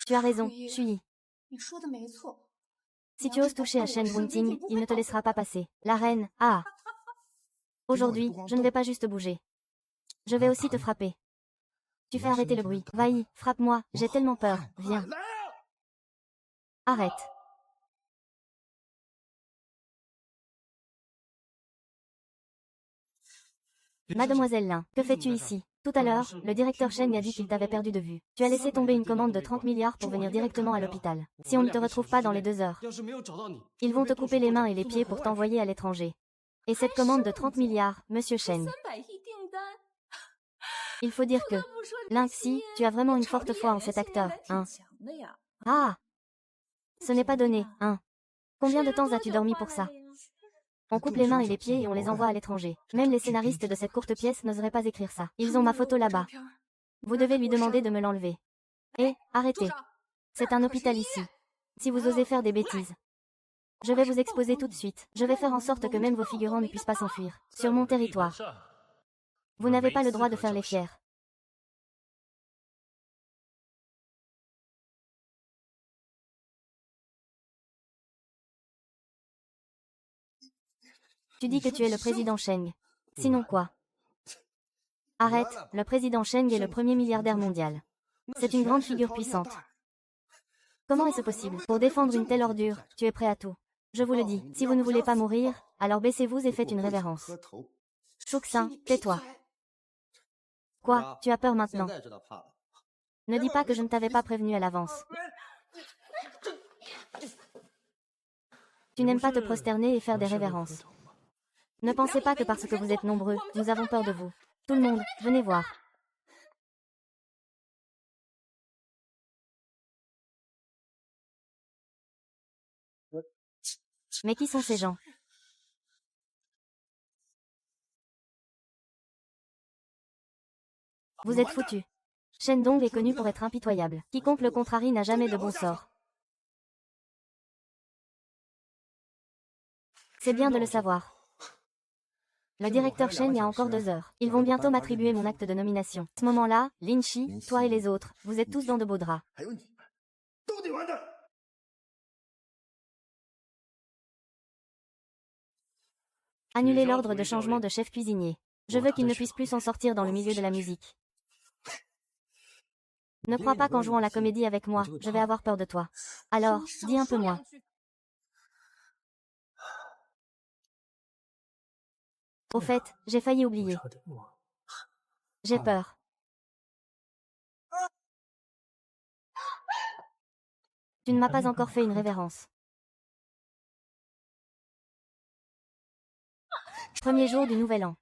Tu as raison, Shui. Si tu oses toucher à Shen Grunting, il ne te laissera pas passer. La reine, ah! Aujourd'hui, je ne vais pas juste bouger. Je vais aussi te frapper. Tu fais arrêter le bruit. Vai, frappe-moi, j'ai tellement peur. Viens. Arrête. Mademoiselle Lin, que fais-tu ici? Tout à l'heure, le directeur Shen a dit qu'il t'avait perdu de vue. Tu as laissé tomber une commande de 30 milliards pour venir directement à l'hôpital. Si on ne te retrouve pas dans les 2 heures, ils vont te couper les mains et les pieds pour t'envoyer à l'étranger. Et cette commande de 30 milliards, monsieur Shen. Il faut dire que, Lin-Xi, tu as vraiment une forte foi en cet acteur, Ah! Ce n'est pas donné, Combien de temps as-tu dormi pour ça? On coupe les mains et les pieds et on les envoie à l'étranger. Même les scénaristes de cette courte pièce n'oseraient pas écrire ça. Ils ont ma photo là-bas. Vous devez lui demander de me l'enlever. Et, arrêtez. C'est un hôpital ici. Si vous osez faire des bêtises, je vais vous exposer tout de suite. Je vais faire en sorte que même vos figurants ne puissent pas s'enfuir. Sur mon territoire. Vous n'avez pas le droit de faire les fiers. Tu dis que tu es le président Sheng. Sinon quoi? Arrête, le président Sheng est le premier milliardaire mondial. C'est une grande figure puissante. Comment est-ce possible? Pour défendre une telle ordure, tu es prêt à tout. Je vous le dis, si vous ne voulez pas mourir, alors baissez-vous et faites une révérence. Shuxin, tais-toi. Quoi, tu as peur maintenant? Ne dis pas que je ne t'avais pas prévenu à l'avance. Tu n'aimes pas te prosterner et faire des révérences. Ne pensez pas que parce que vous êtes nombreux, nous avons peur de vous. Tout le monde, venez voir. Mais qui sont ces gens? Vous êtes foutus. Shendong est connu pour être impitoyable. Quiconque le contrarie n'a jamais de bon sort. C'est bien de le savoir. Le directeur Shen a encore 2 heures. Ils vont bientôt m'attribuer mon acte de nomination. À ce moment-là, Lin Shi, toi et les autres, vous êtes tous dans de beaux draps. Annulez l'ordre de changement de chef cuisinier. Je veux qu'il ne puisse plus s'en sortir dans le milieu de la musique. Ne crois pas qu'en jouant la comédie avec moi, je vais avoir peur de toi. Alors, dis un peu moins. Au fait, j'ai failli oublier. J'ai peur. Tu ne m'as pas encore fait une révérence. Premier jour du nouvel an.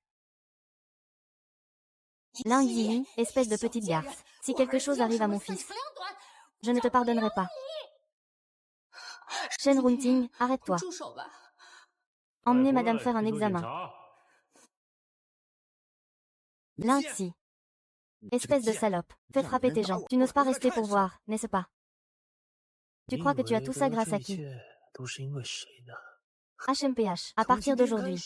Ling Ziyi, espèce de petite garce. Si quelque chose arrive à mon fils, je ne te pardonnerai pas. Shen Runting, arrête-toi. Emmenez madame faire un examen. Ling Xi. Espèce de salope. Fais frapper tes gens. Tu n'oses pas rester pour voir, n'est-ce pas? Tu crois que tu as tout ça grâce à qui? HMPH. À partir d'aujourd'hui,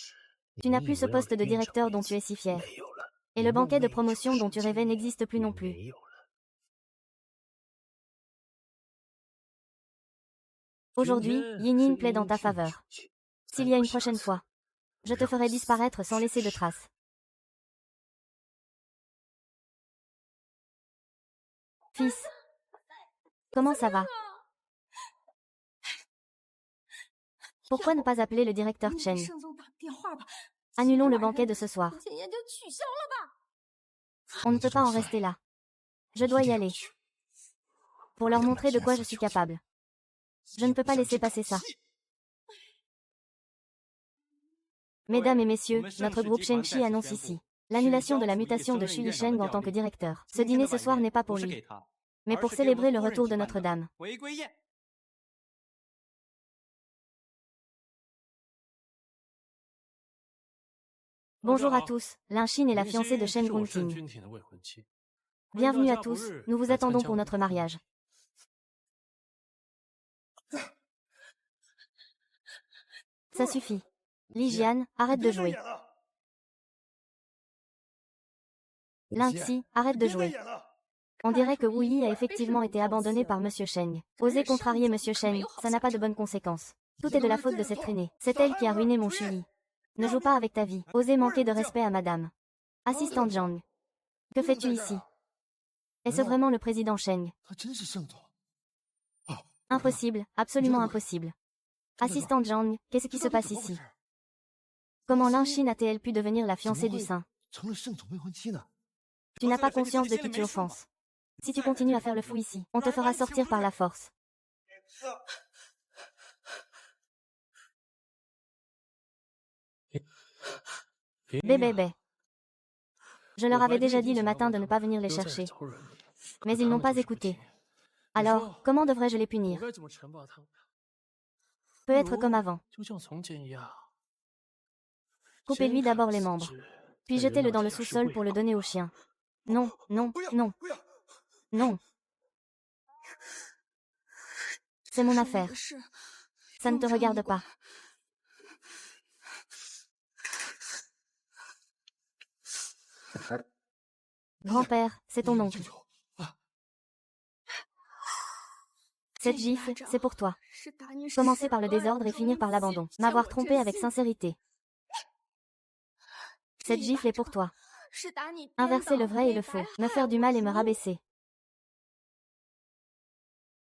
tu n'as plus ce poste de directeur dont tu es si fier. Et le banquet de promotion dont tu rêvais n'existe plus non plus. Aujourd'hui, Yinin plaide en ta faveur. S'il y a une prochaine fois, je te ferai disparaître sans laisser de traces. Fils, comment ça va? Pourquoi ne pas appeler le directeur Chen? Annulons le banquet de ce soir. On ne peut pas en rester là. Je dois y aller. Pour leur montrer de quoi je suis capable. Je ne peux pas laisser passer ça. Mesdames et messieurs, notre groupe Shenchi annonce ici l'annulation de la mutation de Shu Yisheng en tant que directeur. Ce dîner ce soir n'est pas pour lui, mais pour célébrer le retour de Notre-Dame. Bonjour à tous, Lin Xin est la fiancée de Shen Gunting. Bienvenue à tous, nous vous attendons pour notre mariage. Ça suffit. Li Jian, arrête de jouer. Lin Xi, arrête de jouer. On dirait que Wu Yi a effectivement été abandonné par Monsieur Sheng. Oser contrarier Monsieur Sheng, ça n'a pas de bonnes conséquences. Tout est de la faute de cette traînée. C'est elle qui a ruiné mon Shui. Ne joue pas avec ta vie. Oser manquer de respect à madame. Assistant Zhang. Que fais-tu ici? Est-ce vraiment le président Sheng? Impossible, absolument impossible. Assistant Zhang, qu'est-ce qui se passe ici? Comment Lin Xin a-t-elle pu devenir la fiancée du saint? Tu n'as pas conscience de qui tu offenses. Si tu continues à faire le fou ici, on te fera sortir par la force. Bébé. Je leur avais déjà dit le matin de ne pas venir les chercher. Mais ils n'ont pas écouté. Alors, comment devrais-je les punir? Peut être comme avant. Coupez-lui d'abord les membres. Puis jetez-le dans le sous-sol pour le donner aux chiens. Non, non, non. Non. C'est mon affaire. Ça ne te regarde pas. Grand-père, c'est ton oncle. Cette gifle, c'est pour toi. Commencer par le désordre et finir par l'abandon. M'avoir trompé avec sincérité. Cette gifle est pour toi. Inverser le vrai et le faux. Me faire du mal et me rabaisser.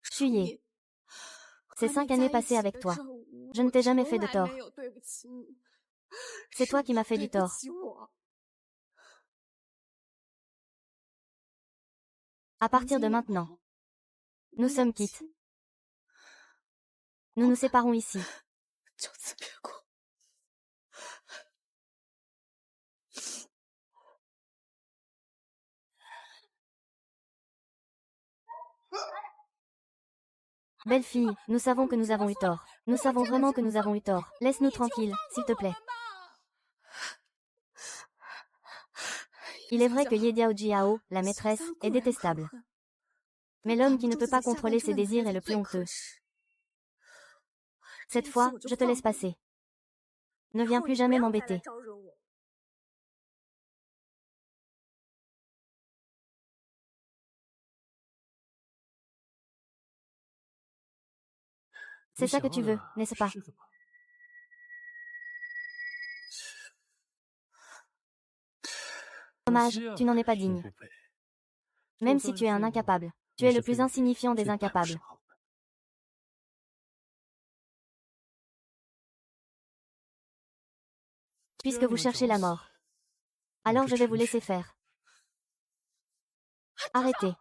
Fuyez. Ces 5 années passées avec toi. Je ne t'ai jamais fait de tort. C'est toi qui m'as fait du tort. À partir de maintenant, nous sommes quittes. Nous nous séparons ici. Belle fille, nous savons que nous avons eu tort. Nous savons vraiment que nous avons eu tort. Laisse-nous tranquilles, s'il te plaît. Il est vrai que Ye Diao Jiao, la maîtresse, est détestable. Mais l'homme qui ne peut pas contrôler ses désirs est le plus honteux. Cette fois, je te laisse passer. Ne viens plus jamais m'embêter. C'est ça que tu veux, n'est-ce pas? Dommage, tu n'en es pas digne. Même si tu es un incapable. Tu es le plus insignifiant des incapables. Puisque vous cherchez la mort. Alors je vais vous laisser faire. Arrêtez.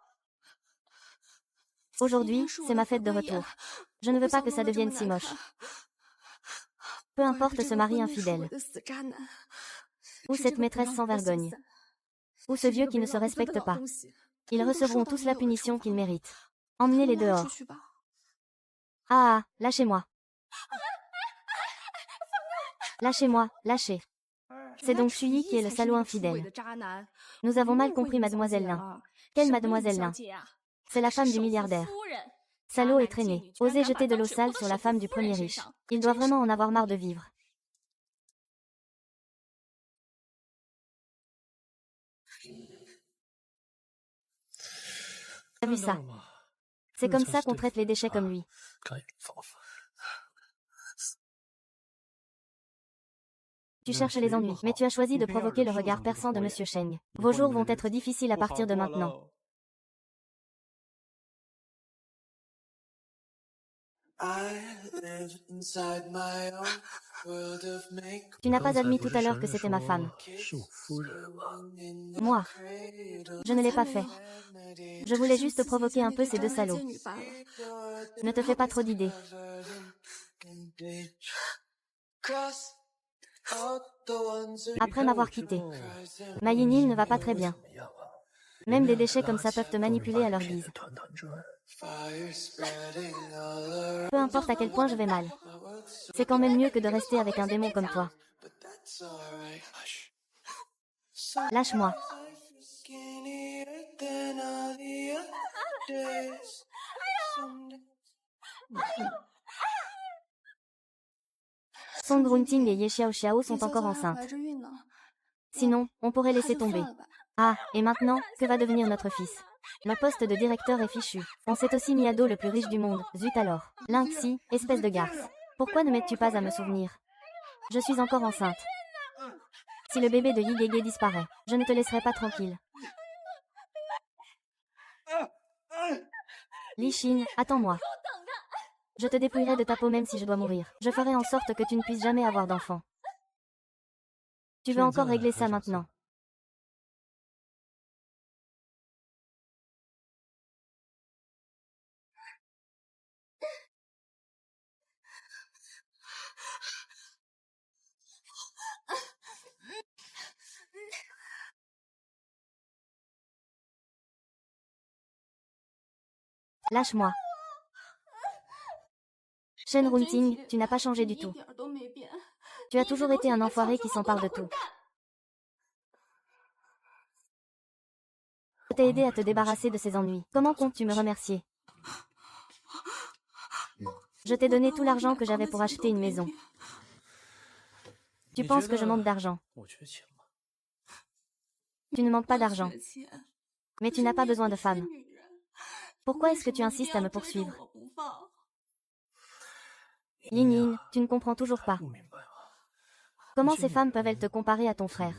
Aujourd'hui, c'est ma fête de retour. Je ne veux pas que ça devienne si moche. Peu importe ce mari infidèle. Ou cette maîtresse sans vergogne. Ou ce vieux qui ne se respecte pas. Ils recevront tous la punition qu'ils méritent. Emmenez-les dehors. Ah, lâchez-moi. Lâchez-moi, lâchez. C'est donc Shuyi qui est le salaud infidèle. Nous avons mal compris Mademoiselle Lin. Quelle Mademoiselle Lin? C'est la femme du milliardaire. Salaud et traîné. Osez jeter de l'eau sale sur la femme du premier riche. Il doit vraiment en avoir marre de vivre. T'as vu ça? C'est comme ça qu'on traite les déchets comme lui. Tu cherches les ennuis, mais tu as choisi de provoquer le regard perçant de Monsieur Sheng. Vos jours vont être difficiles à partir de maintenant. Tu n'as pas admis tout à l'heure que c'était ma femme. Moi, je ne l'ai pas fait. Je voulais juste provoquer un peu ces deux salauds. Ne te fais pas trop d'idées. Après m'avoir quitté, ma Yinil ne va pas très bien. Même des déchets comme ça peuvent te manipuler à leur guise. Peu importe à quel point je vais mal. C'est quand même mieux que de rester avec un démon comme toi. Lâche-moi. Song Runting et Ye Xiaoxiao sont encore enceintes. Sinon, on pourrait laisser tomber. Ah, et maintenant, que va devenir notre fils? Le poste de directeur est fichu. On s'est aussi mis à dos le plus riche du monde. Zut alors. Lynxi, espèce de garce. Pourquoi ne m'aides-tu pas à me souvenir? Je suis encore enceinte. Si le bébé de Yigege disparaît, je ne te laisserai pas tranquille. Li Xin, attends-moi. Je te dépouillerai de ta peau même si je dois mourir. Je ferai en sorte que tu ne puisses jamais avoir d'enfant. Tu veux encore régler ça maintenant? Lâche-moi. Shen Runting, tu n'as pas changé du tout. Tu as toujours été un enfoiré qui s'empare de tout. Je t'ai aidé à te débarrasser de ces ennuis. Comment comptes-tu me remercier? Je t'ai donné tout l'argent que j'avais pour acheter une maison. Tu penses que je manque d'argent? Tu ne manques pas d'argent. Mais tu n'as pas besoin de femme. Pourquoi est-ce que tu insistes à me poursuivre? Yin Yin, tu ne comprends toujours pas. Comment ces femmes peuvent-elles te comparer à ton frère?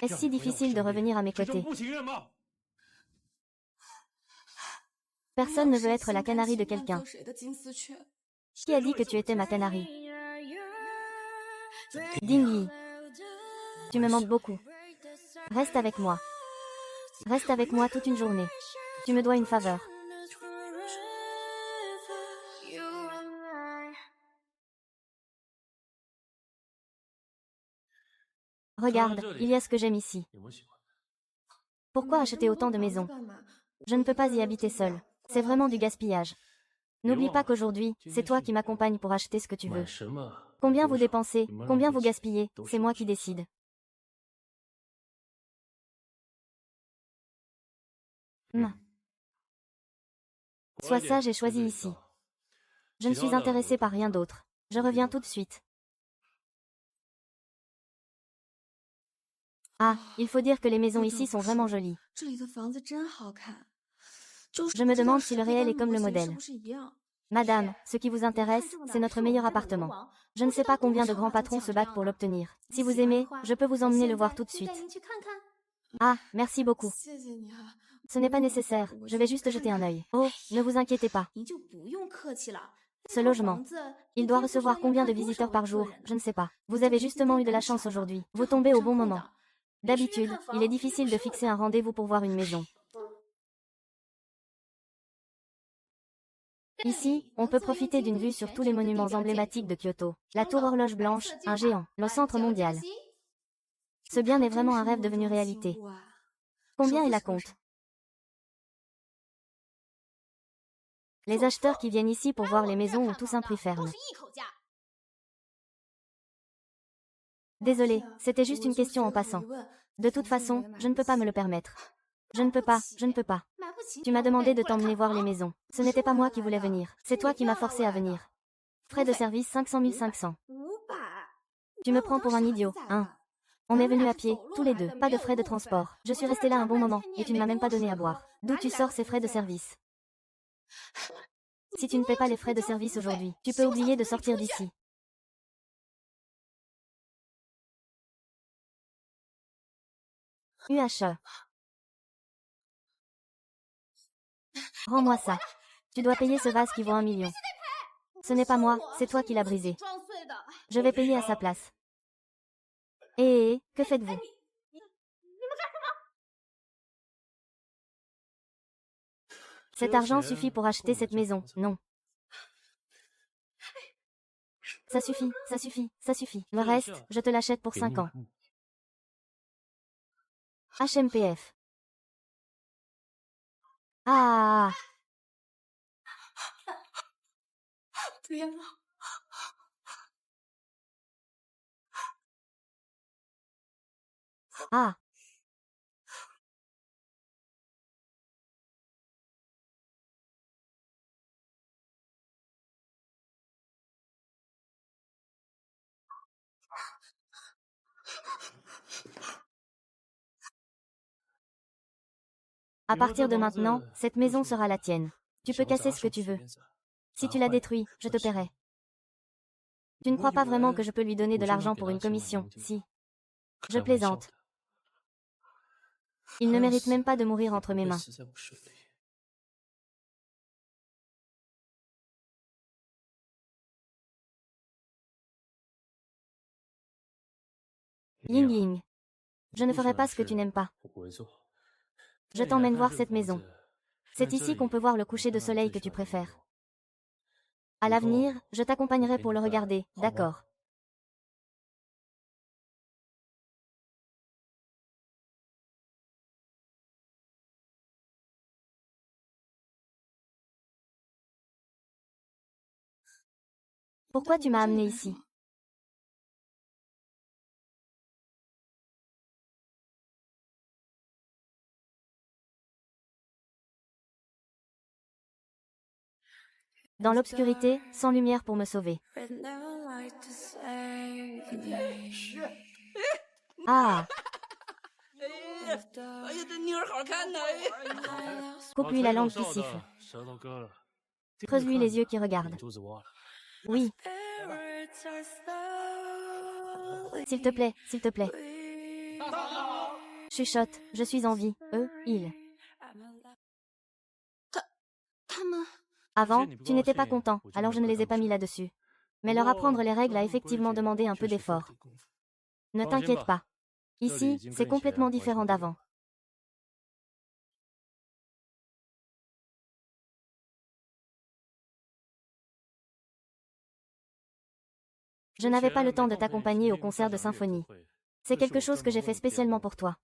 Est-ce si difficile de revenir à mes côtés? Personne ne veut être la canarie de quelqu'un. Qui a dit que tu étais ma canarie? Ding Yi. Tu me manques beaucoup. Reste avec moi. Reste avec moi toute une journée. Tu me dois une faveur. Regarde, il y a ce que j'aime ici. Pourquoi acheter autant de maisons? Je ne peux pas y habiter seule. C'est vraiment du gaspillage. N'oublie pas qu'aujourd'hui, c'est toi qui m'accompagne pour acheter ce que tu veux. Combien vous dépensez, combien vous gaspillez, c'est moi qui décide. Sois sage et choisis ici. Je ne suis intéressée par rien d'autre. Je reviens tout de suite. Ah, il faut dire que les maisons ici sont vraiment jolies. Je me demande si le réel est comme le modèle. Madame, ce qui vous intéresse, c'est notre meilleur appartement. Je ne sais pas combien de grands patrons se battent pour l'obtenir. Si vous aimez, je peux vous emmener le voir tout de suite. Ah, merci beaucoup. Ce n'est pas nécessaire, je vais juste jeter un œil. Oh, ne vous inquiétez pas. Ce logement. Il doit recevoir combien de visiteurs par jour, je ne sais pas. Vous avez justement eu de la chance aujourd'hui. Vous tombez au bon moment. D'habitude, il est difficile de fixer un rendez-vous pour voir une maison. Ici, on peut profiter d'une vue sur tous les monuments emblématiques de Kyoto. La tour horloge blanche, un géant, le centre mondial. Ce bien est vraiment un rêve devenu réalité. Combien est la compte? Les acheteurs qui viennent ici pour voir les maisons ont tous un prix ferme. Désolé, c'était juste une question en passant. De toute façon, je ne peux pas me le permettre. Je ne peux pas, je ne peux pas. Tu m'as demandé de t'emmener voir les maisons. Ce n'était pas moi qui voulais venir. C'est toi qui m'as forcé à venir. Frais de service 500 500. Tu me prends pour un idiot, hein? On est venus à pied, tous les deux. Pas de frais de transport. Je suis restée là un bon moment, et tu ne m'as même pas donné à boire. D'où tu sors ces frais de service? Si tu ne paies pas les frais de service aujourd'hui, tu peux oublier de sortir d'ici. UHE. Rends-moi ça. Tu dois payer ce vase qui vaut 1 million. Ce n'est pas moi, c'est toi qui l'as brisé. Je vais payer à sa place. Que faites-vous? Cet argent suffit pour acheter cette maison, non? Ça suffit, ça suffit, ça suffit. Le reste, je te l'achète pour 5 ans. HMPF. Ah. Ah. À partir de maintenant, cette maison sera la tienne. Tu peux casser ce que tu veux. Si tu la détruis, je te paierai. Tu ne crois pas vraiment que je peux lui donner de l'argent pour une commission, si? Je plaisante. Il ne mérite même pas de mourir entre mes mains. Ying Ying. Je ne ferai pas ce que tu n'aimes pas. Je t'emmène voir cette maison. C'est ici qu'on peut voir le coucher de soleil que tu préfères. À l'avenir, je t'accompagnerai pour le regarder, d'accord? Pourquoi tu m'as amené ici? Dans l'obscurité, sans lumière pour me sauver. Ah. Coupe-lui la langue qui siffle. Creuse-lui les yeux qui regardent. Oui. S'il te plaît, s'il te plaît. Chuchote, je suis en vie. Il. Avant, tu n'étais pas content, alors je ne les ai pas mis là-dessus. Mais leur apprendre les règles a effectivement demandé un peu d'effort. Ne t'inquiète pas. Ici, c'est complètement différent d'avant. Je n'avais pas le temps de t'accompagner au concert de symphonie. C'est quelque chose que j'ai fait spécialement pour toi.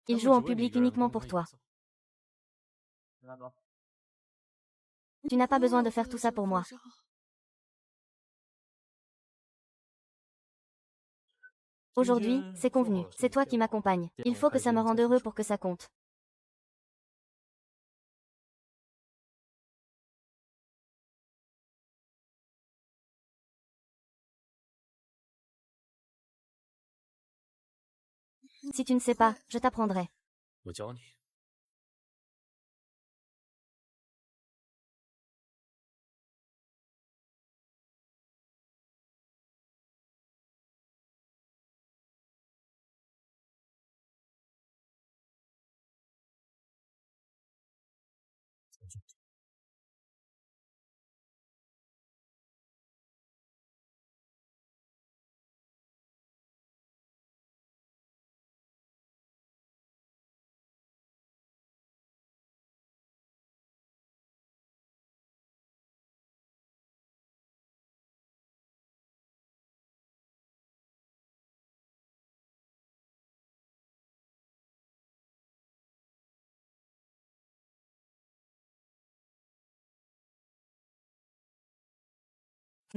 Ils jouent en public uniquement pour toi. Tu n'as pas besoin de faire tout ça pour moi. Aujourd'hui, c'est convenu. C'est toi qui m'accompagnes. Il faut que ça me rende heureux pour que ça compte. Si tu ne sais pas, je t'apprendrai.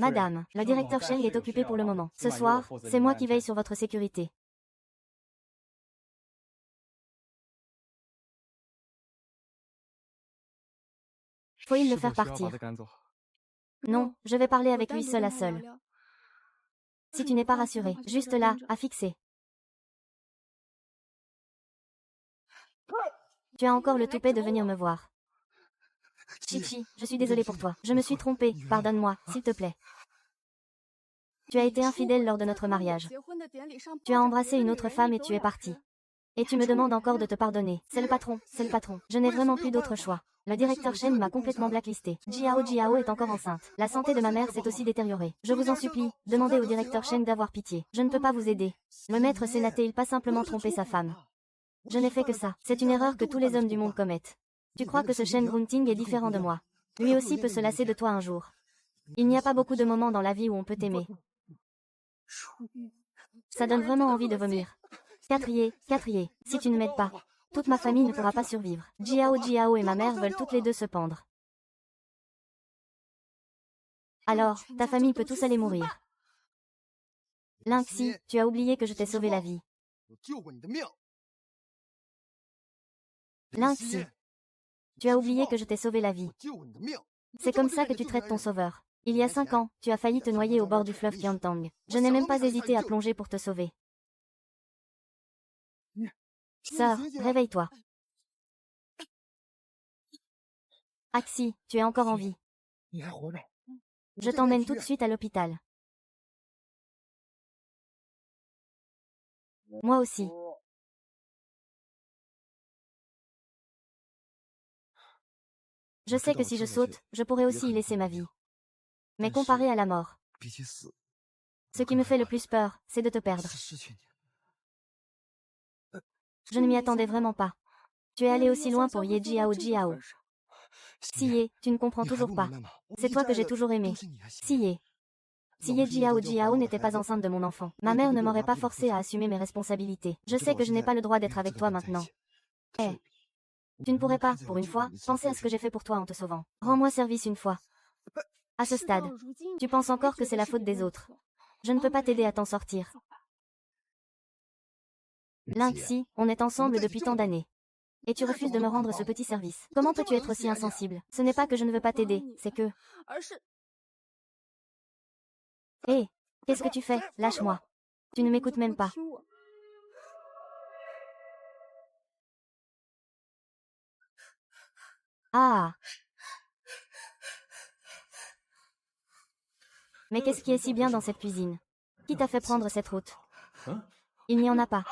Madame, le directeur Cheng est occupé pour le moment. Ce soir, c'est moi qui veille sur votre sécurité. Faut-il le faire partir? Non, je vais parler avec lui seul à seul. Si tu n'es pas rassuré, juste là, à fixer. Tu as encore le toupet de venir me voir. Chichi, je suis désolée pour toi. Je me suis trompée, pardonne-moi, s'il te plaît. Tu as été infidèle lors de notre mariage. Tu as embrassé une autre femme et tu es parti. Et tu me demandes encore de te pardonner. C'est le patron, c'est le patron. Je n'ai vraiment plus d'autre choix. Le directeur Shen m'a complètement blacklisté. Jiao est encore enceinte. La santé de ma mère s'est aussi détériorée. Je vous en supplie, demandez au directeur Shen d'avoir pitié. Je ne peux pas vous aider. Le maître Sen n'a-t-il pas simplement trompé sa femme? Je n'ai fait que ça. C'est une erreur que tous les hommes du monde commettent. Tu crois que ce Shen Grunting est différent de moi? Lui aussi peut se lasser de toi un jour. Il n'y a pas beaucoup de moments dans la vie où on peut t'aimer. Ça donne vraiment envie de vomir. Quatrier, si tu ne m'aides pas, toute ma famille ne pourra pas survivre. Jiao et ma mère veulent toutes les deux se pendre. Alors, ta famille peut tous aller mourir. Lynxi, tu as oublié que je t'ai sauvé la vie. Lynxi, tu as oublié que je t'ai sauvé la vie. C'est comme ça que tu traites ton sauveur. Il y a 5 ans, tu as failli te noyer au bord du fleuve Tiantang. Je n'ai même pas hésité à plonger pour te sauver. Sœur, réveille-toi. Axi, tu es encore en vie. Je t'emmène tout de suite à l'hôpital. Moi aussi. Je sais que si je saute, je pourrais aussi y laisser ma vie. Mais comparé à la mort, ce qui me fait le plus peur, c'est de te perdre. Je ne m'y attendais vraiment pas. Tu es allé aussi loin pour Ye Jiao. Si Ye, tu ne comprends toujours pas. C'est toi que j'ai toujours aimé. Si Ye Jiao n'était pas enceinte de mon enfant, ma mère ne m'aurait pas forcé à assumer mes responsabilités. Je sais que je n'ai pas le droit d'être avec toi maintenant. Tu ne pourrais pas, pour une fois, penser à ce que j'ai fait pour toi en te sauvant. Rends-moi service une fois. À ce stade, tu penses encore que c'est la faute des autres. Je ne peux pas t'aider à t'en sortir. Lynxi, on est ensemble depuis tant d'années. Et tu refuses de me rendre ce petit service. Comment peux-tu être aussi insensible? Ce n'est pas que je ne veux pas t'aider, c'est que... Hé, qu'est-ce que tu fais? Lâche-moi. Tu ne m'écoutes même pas. Ah! Mais qu'est-ce qui est si bien dans cette cuisine? Qui t'a fait prendre cette route? Il n'y en a pas.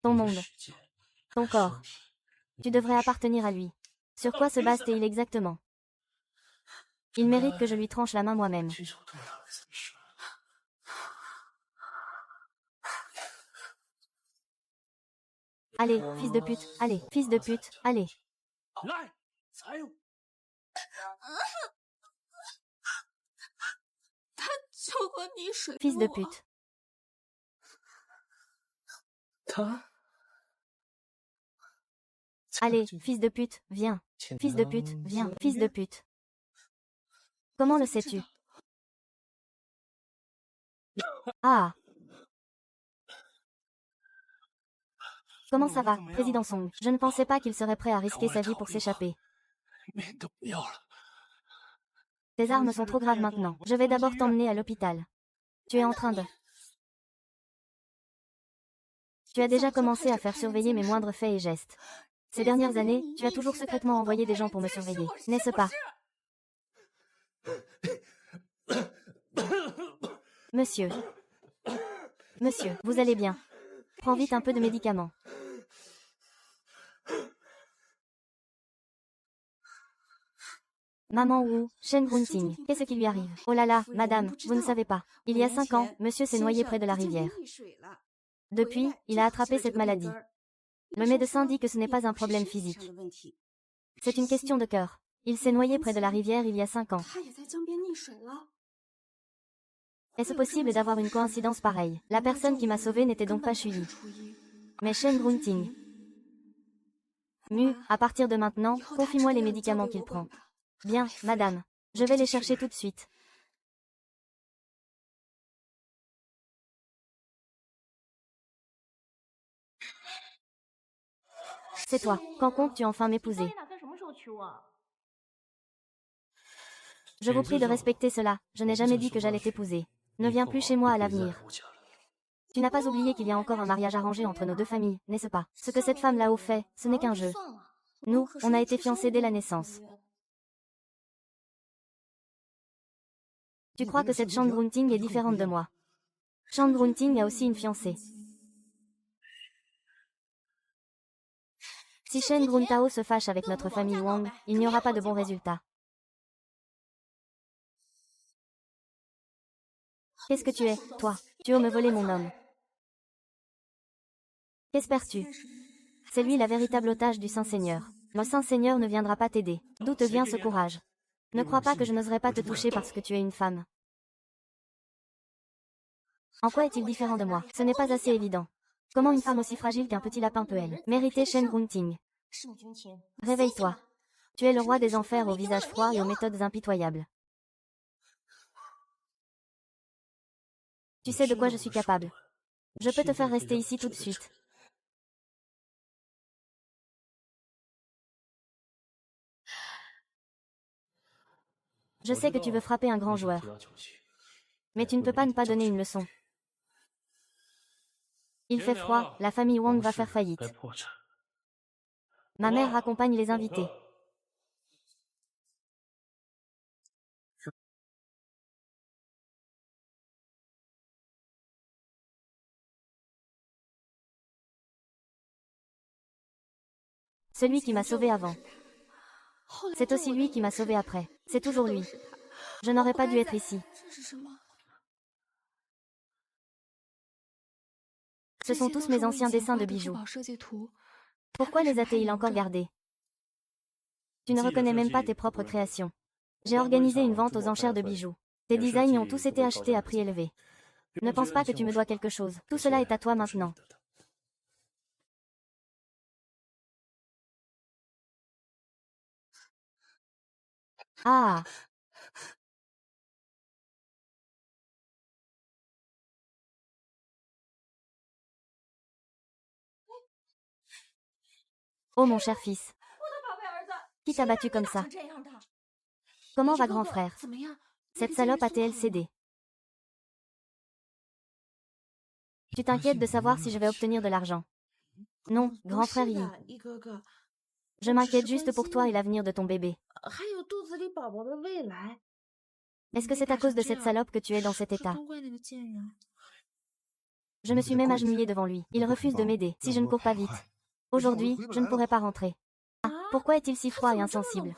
Ton monde. Ton corps. Tu devrais appartenir à lui. Sur quoi se base-t-il exactement? Il mérite que je lui tranche la main moi-même. Allez, fils de pute, allez, fils de pute, allez. Fils de pute. Allez, fils de pute, viens. Fils de pute, viens. Fils de pute. Comment le sais-tu? Ah! Comment ça va, Président Song? Je ne pensais pas qu'il serait prêt à risquer sa vie pour s'échapper. Tes armes sont trop graves maintenant. Je vais d'abord t'emmener à l'hôpital. Tu es en train de... Tu as déjà commencé à faire surveiller mes moindres faits et gestes. Ces dernières années, tu as toujours secrètement envoyé des gens pour me surveiller, n'est-ce pas? Monsieur. Monsieur, vous allez bien. Prends vite un peu de médicaments. Maman Wu, Shen Grunting, qu'est-ce qui lui arrive? Oh là là, madame, vous ne savez pas. Il y a 5 ans, monsieur s'est noyé près de la rivière. Depuis, il a attrapé cette maladie. Le médecin dit que ce n'est pas un problème physique. C'est une question de cœur. Il s'est noyé près de la rivière il y a 5 ans. Est-ce possible d'avoir une coïncidence pareille? La personne qui m'a sauvé n'était donc pas Shui. Mais Shen Grunting. À partir de maintenant, confie-moi les médicaments qu'il prend. Bien, madame. Je vais les chercher tout de suite. C'est toi. Quand comptes-tu enfin m'épouser? Je vous prie de respecter cela. Je n'ai jamais dit que j'allais t'épouser. Ne viens plus chez moi à l'avenir. Tu n'as pas oublié qu'il y a encore un mariage arrangé entre nos deux familles, n'est-ce pas? Ce que cette femme là-haut fait, ce n'est qu'un jeu. Nous, on a été fiancés dès la naissance. Tu crois que cette Shan Grunting est différente de moi? Shan Grunting a aussi une fiancée. Si Shen Gruntao se fâche avec notre famille Wang, il n'y aura pas de bons résultats. Qu'est-ce que tu es, toi? Tu oses me voler mon homme. Qu'espères-tu? C'est lui la véritable otage du Saint-Seigneur. Le Saint-Seigneur ne viendra pas t'aider. D'où te vient ce courage? Ne crois pas que je n'oserais pas te toucher parce que tu es une femme. En quoi est-il différent de moi? Ce n'est pas assez évident. Comment une femme aussi fragile qu'un petit lapin peut-elle mériter Shen Grunting? Réveille-toi. Tu es le roi des enfers au visage froid et aux méthodes impitoyables. Tu sais de quoi je suis capable. Je peux te faire rester ici tout de suite. Je sais que tu veux frapper un grand joueur. Mais tu ne peux pas ne pas donner une leçon. Il fait froid, la famille Wang va faire faillite. Ma mère raccompagne les invités. Celui qui m'a sauvé avant. C'est aussi lui qui m'a sauvé après. C'est toujours lui. Je n'aurais pas dû être ici. Ce sont tous mes anciens dessins de bijoux. Pourquoi les a-t-il encore gardés? Tu ne reconnais même pas tes propres créations. J'ai organisé une vente aux enchères de bijoux. Tes designs ont tous été achetés à prix élevé. Ne pense pas que tu me dois quelque chose. Tout cela est à toi maintenant. Ah! Oh mon cher fils. Qui t'a battu comme ça? Comment va grand frère? Cette salope a-t-elle cédé? Tu t'inquiètes de savoir si je vais obtenir de l'argent. Non, grand frère Yi. Je m'inquiète juste pour toi et l'avenir de ton bébé. Est-ce que c'est à cause de cette salope que tu es dans cet état? Je me suis même agenouillée devant lui. Il refuse de m'aider, si je ne cours pas vite. Aujourd'hui, je ne pourrai pas rentrer. Ah, pourquoi est-il si froid et insensible?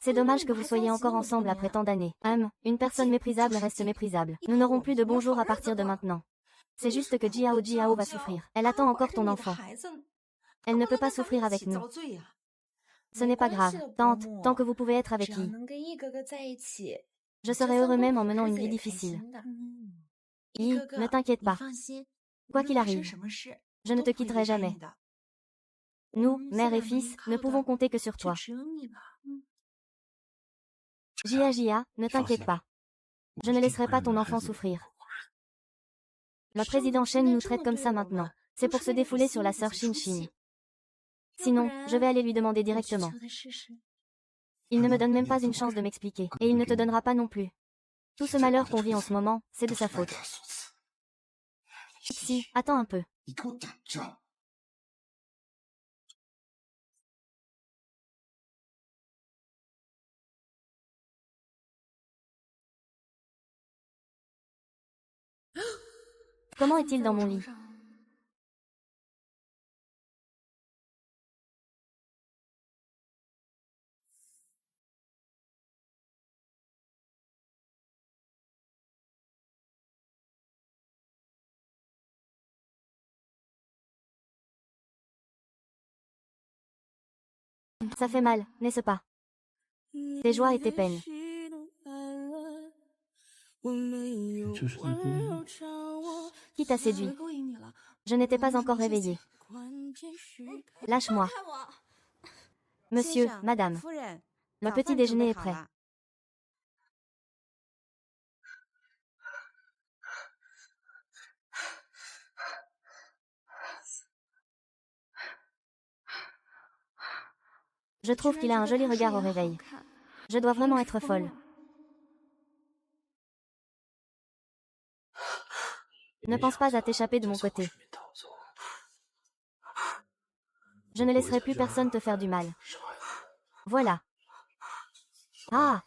C'est dommage que vous soyez encore ensemble après tant d'années. Une personne méprisable reste méprisable. Nous n'aurons plus de bons jours à partir de maintenant. C'est juste que Jiao va souffrir. Elle attend encore ton enfant. Elle ne peut pas souffrir avec nous. Ce n'est pas grave. Tante, tant que vous pouvez être avec lui. Je serai heureux même en menant une vie difficile. Yi, ne t'inquiète pas. Quoi qu'il arrive, je ne te quitterai jamais. Nous, mère et fils, ne pouvons compter que sur toi. Jia, ne t'inquiète pas. Je ne laisserai pas ton enfant souffrir. Le président Shen nous traite comme ça maintenant. C'est pour se défouler sur la sœur Shin. Sinon, je vais aller lui demander directement. Il ne me donne même pas une chance de m'expliquer. Et il ne te donnera pas non plus. Tout ce malheur qu'on vit en ce moment, c'est de sa faute. Si, attends un peu. Comment est-il dans mon lit? Ça fait mal, n'est-ce pas? Tes joies et tes peines. Qui t'a séduit? Je n'étais pas encore réveillée. Lâche-moi. Monsieur, madame. Le petit déjeuner est prêt. Je trouve qu'il a un joli regard au réveil. Je dois vraiment être folle. Ne pense pas à t'échapper de mon côté. Je ne laisserai plus personne te faire du mal. Voilà. Ah!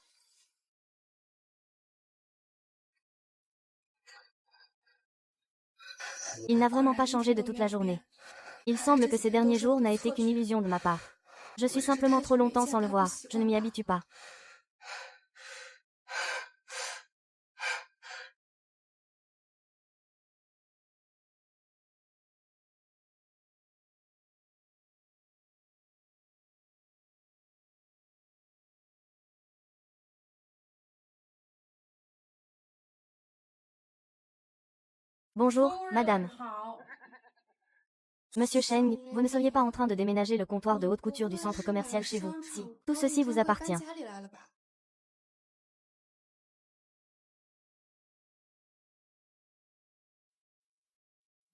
Il n'a vraiment pas changé de toute la journée. Il semble que ces derniers jours n'a été qu'une illusion de ma part. Je suis simplement trop longtemps sans le voir, je ne m'y habitue pas. Bonjour, madame. Monsieur Cheng, vous ne seriez pas en train de déménager le comptoir de haute couture du centre commercial chez vous, si tout ceci vous appartient.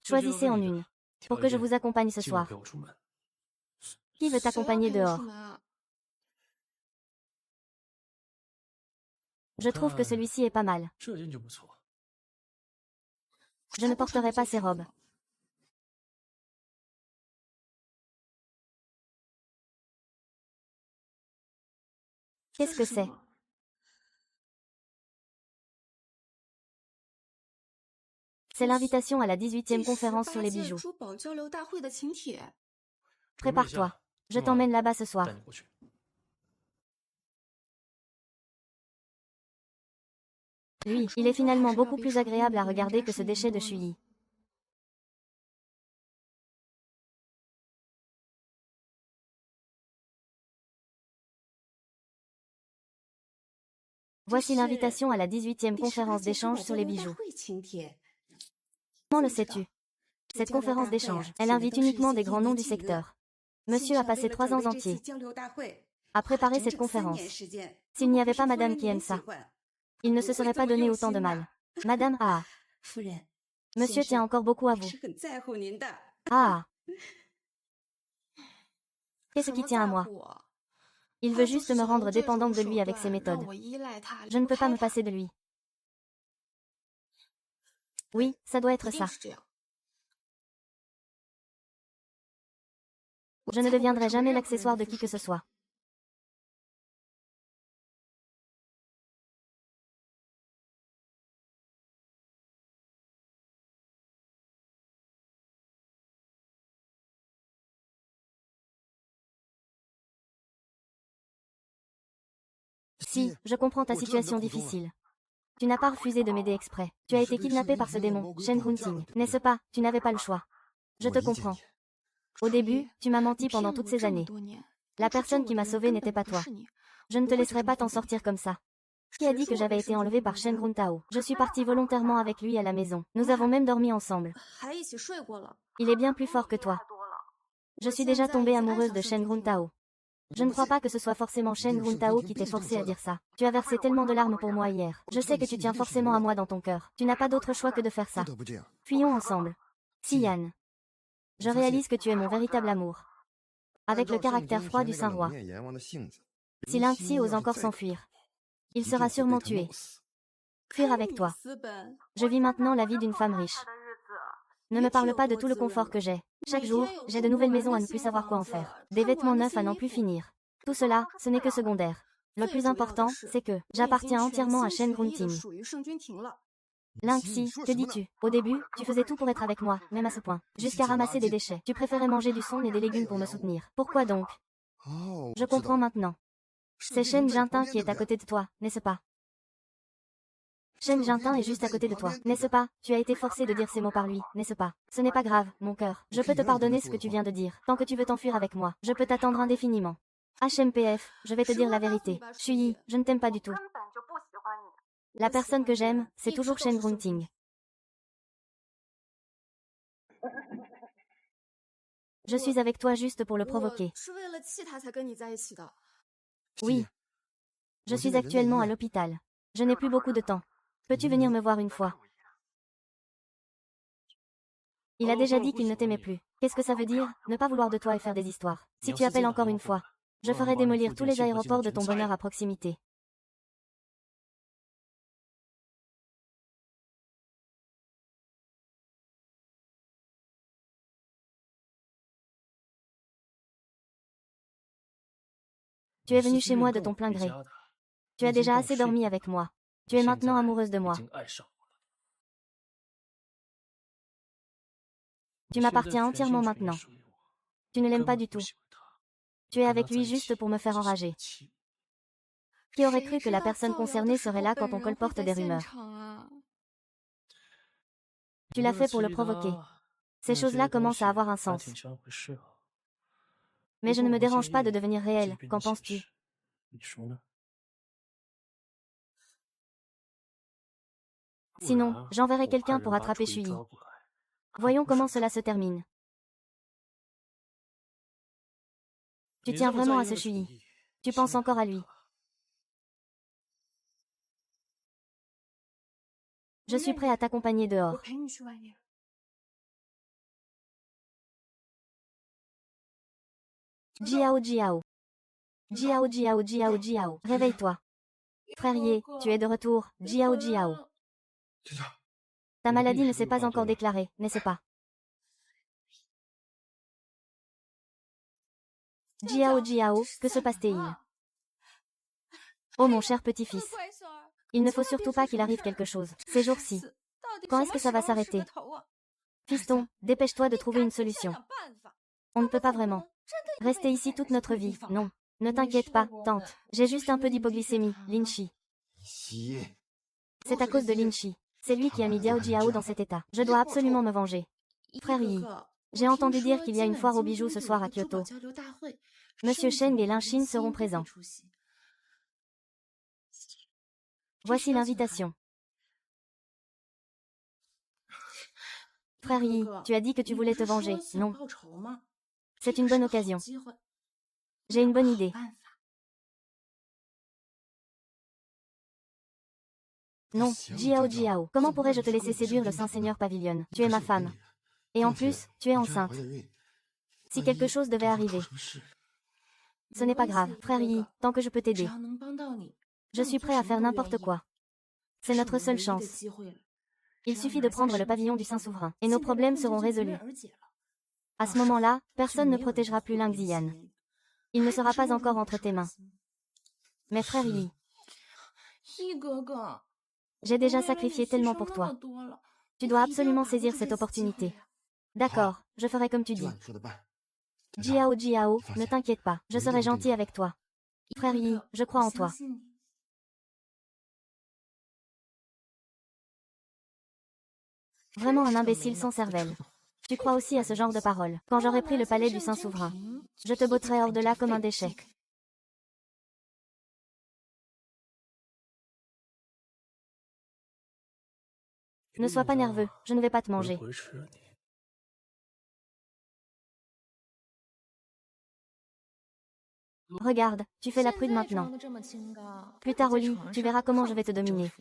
Choisissez en une, pour que je vous accompagne ce soir. Qui veut t'accompagner dehors? Je trouve que celui-ci est pas mal. Je ne porterai pas ces robes. Qu'est-ce que c'est? C'est l'invitation à la 18e conférence sur les bijoux. Prépare-toi. Je t'emmène là-bas ce soir. Lui, il est finalement beaucoup plus agréable à regarder que ce déchet de Shuyi. Voici l'invitation à la 18e conférence d'échange sur les bijoux. Comment le sais-tu? Cette conférence d'échange, elle invite uniquement des grands noms du secteur. Monsieur a passé 3 ans entiers à préparer cette conférence. S'il n'y avait pas Madame qui aime ça, il ne se serait pas donné autant de mal. Madame, ah. Monsieur tient encore beaucoup à vous. Ah. Qu'est-ce qui tient à moi? Il veut juste me rendre dépendante de lui avec ses méthodes. Je ne peux pas me passer de lui. Oui, ça doit être ça. Je ne deviendrai jamais l'accessoire de qui que ce soit. Si, je comprends ta situation difficile. Tu n'as pas refusé de m'aider exprès. Tu as été kidnappé par ce démon, Shen Hunting. N'est-ce pas? Tu n'avais pas le choix. Je te comprends. Au début, tu m'as menti pendant toutes ces années. La personne qui m'a sauvé n'était pas toi. Je ne te laisserai pas t'en sortir comme ça. Qui a dit que j'avais été enlevée par Shen Gruntao? Je suis partie volontairement avec lui à la maison. Nous avons même dormi ensemble. Il est bien plus fort que toi. Je suis déjà tombée amoureuse de Shen Gruntao. Je ne crois pas que ce soit forcément Shen Gruntao qui t'ait forcé à dire ça. Tu as versé tellement de larmes pour moi hier. Je sais que tu tiens forcément à moi dans ton cœur. Tu n'as pas d'autre choix que de faire ça. Fuyons ensemble. Xian. Je réalise que tu es mon véritable amour. Avec le caractère froid du Saint-Roi. Si Lingxi ose encore s'enfuir, il sera sûrement tué. Fuir avec toi. Je vis maintenant la vie d'une femme riche. Ne me parle pas de tout le confort que j'ai. Chaque jour, j'ai de nouvelles maisons à ne plus savoir quoi en faire. Des vêtements neufs à n'en plus finir. Tout cela, ce n'est que secondaire. Le plus important, c'est que j'appartiens entièrement à Shen Grunting. Lingxi, que dis-tu? Au début, tu faisais tout pour être avec moi, même à ce point. Jusqu'à ramasser des déchets. Tu préférais manger du son et des légumes pour me soutenir. Pourquoi donc? Je comprends maintenant. C'est Shen Jintin qui est à côté de toi, n'est-ce pas? Shen Jintin est juste à côté de toi, n'est-ce pas? Tu as été forcé de dire ces mots par lui, n'est-ce pas? Ce n'est pas grave, mon cœur. Je peux te pardonner ce que tu viens de dire. Tant que tu veux t'enfuir avec moi, je peux t'attendre indéfiniment. HMPF, je vais te dire la vérité. Shuyi, je ne t'aime pas du tout. La personne que j'aime, c'est toujours Shen Grunting. Je suis avec toi juste pour le provoquer. Oui. Je suis actuellement à l'hôpital. Je n'ai plus beaucoup de temps. Peux-tu venir me voir une fois? Il a déjà dit qu'il ne t'aimait plus. Qu'est-ce que ça veut dire, ne pas vouloir de toi et faire des histoires? Si tu appelles encore une fois, je ferai démolir tous les aéroports de ton bonheur à proximité. Tu es venu chez moi de ton plein gré. Tu as déjà assez dormi avec moi. Tu es maintenant amoureuse de moi. Tu m'appartiens entièrement maintenant. Tu ne l'aimes pas du tout. Tu es avec lui juste pour me faire enrager. Qui aurait cru que la personne concernée serait là quand on colporte des rumeurs? Tu l'as fait pour le provoquer. Ces choses-là commencent à avoir un sens. Mais je ne me dérange pas de devenir réel, qu'en penses-tu? Sinon, j'enverrai quelqu'un pour attraper Shui. Voyons comment cela se termine. Tu tiens vraiment à ce Shui. Tu penses encore à lui. Je suis prêt à t'accompagner dehors. Jiao Jiao. Jiao Jiao Jiao Jiao. Réveille-toi. Frère Ye, tu es de retour, Jiao Jiao. Ta maladie ne s'est pas encore déclarée, n'est-ce pas? Jiao Jiao, que se passe-t-il? Oh mon cher petit-fils. Il ne faut surtout pas qu'il arrive quelque chose, ces jours-ci. Quand est-ce que ça va s'arrêter? Fiston, dépêche-toi de trouver une solution. On ne peut pas vraiment rester ici toute notre vie, non. Ne t'inquiète pas, tante. J'ai juste un peu d'hypoglycémie, Linchi. C'est à cause de Linchi. C'est lui qui a mis Diao Jiao dans cet état. Je dois absolument me venger. Frère Yi, j'ai entendu dire qu'il y a une foire aux bijoux ce soir à Kyoto. Monsieur Sheng et Linxin seront présents. Voici l'invitation. Frère Yi, tu as dit que tu voulais te venger, non? C'est une bonne occasion. J'ai une bonne idée. Non, Jiao Jiao, comment pourrais-je te laisser séduire le Saint-Seigneur Pavilion? Tu es ma femme. Et en plus, tu es enceinte. Si quelque chose devait arriver. Ce n'est pas grave, frère Yi, tant que je peux t'aider. Je suis prêt à faire n'importe quoi. C'est notre seule chance. Il suffit de prendre le pavillon du Saint-Souverain, et nos problèmes seront résolus. À ce moment-là, personne ne protégera plus Ling Ziyan. Il ne sera pas encore entre tes mains. Mais frère Yi, j'ai déjà sacrifié tellement pour toi. Tu dois absolument saisir cette opportunité. D'accord, je ferai comme tu dis. Jiao Jiao, ne t'inquiète pas, je serai gentil avec toi. Frère Yi, je crois en toi. Vraiment un imbécile sans cervelle. Tu crois aussi à ce genre de paroles. Quand j'aurai pris le palais du Saint-Souverain, je te botterai hors de là comme un déchet. Ne sois pas nerveux, je ne vais pas te manger. Regarde, tu fais la prude maintenant. Plus tard au lit, tu verras comment je vais te dominer.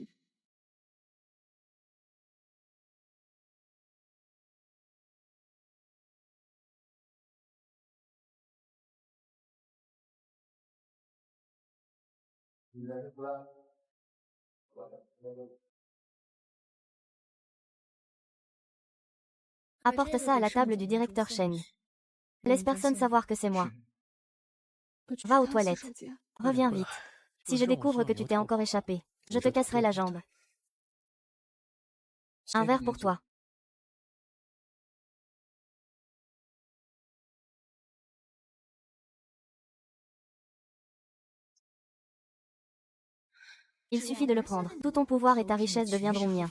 Apporte ça à la table du directeur Shen. Laisse personne savoir que c'est moi. Va aux toilettes. Reviens vite. Si je découvre que tu t'es encore échappé, je te casserai la jambe. Un verre pour toi. Il suffit de le prendre. Tout ton pouvoir et ta richesse deviendront miens.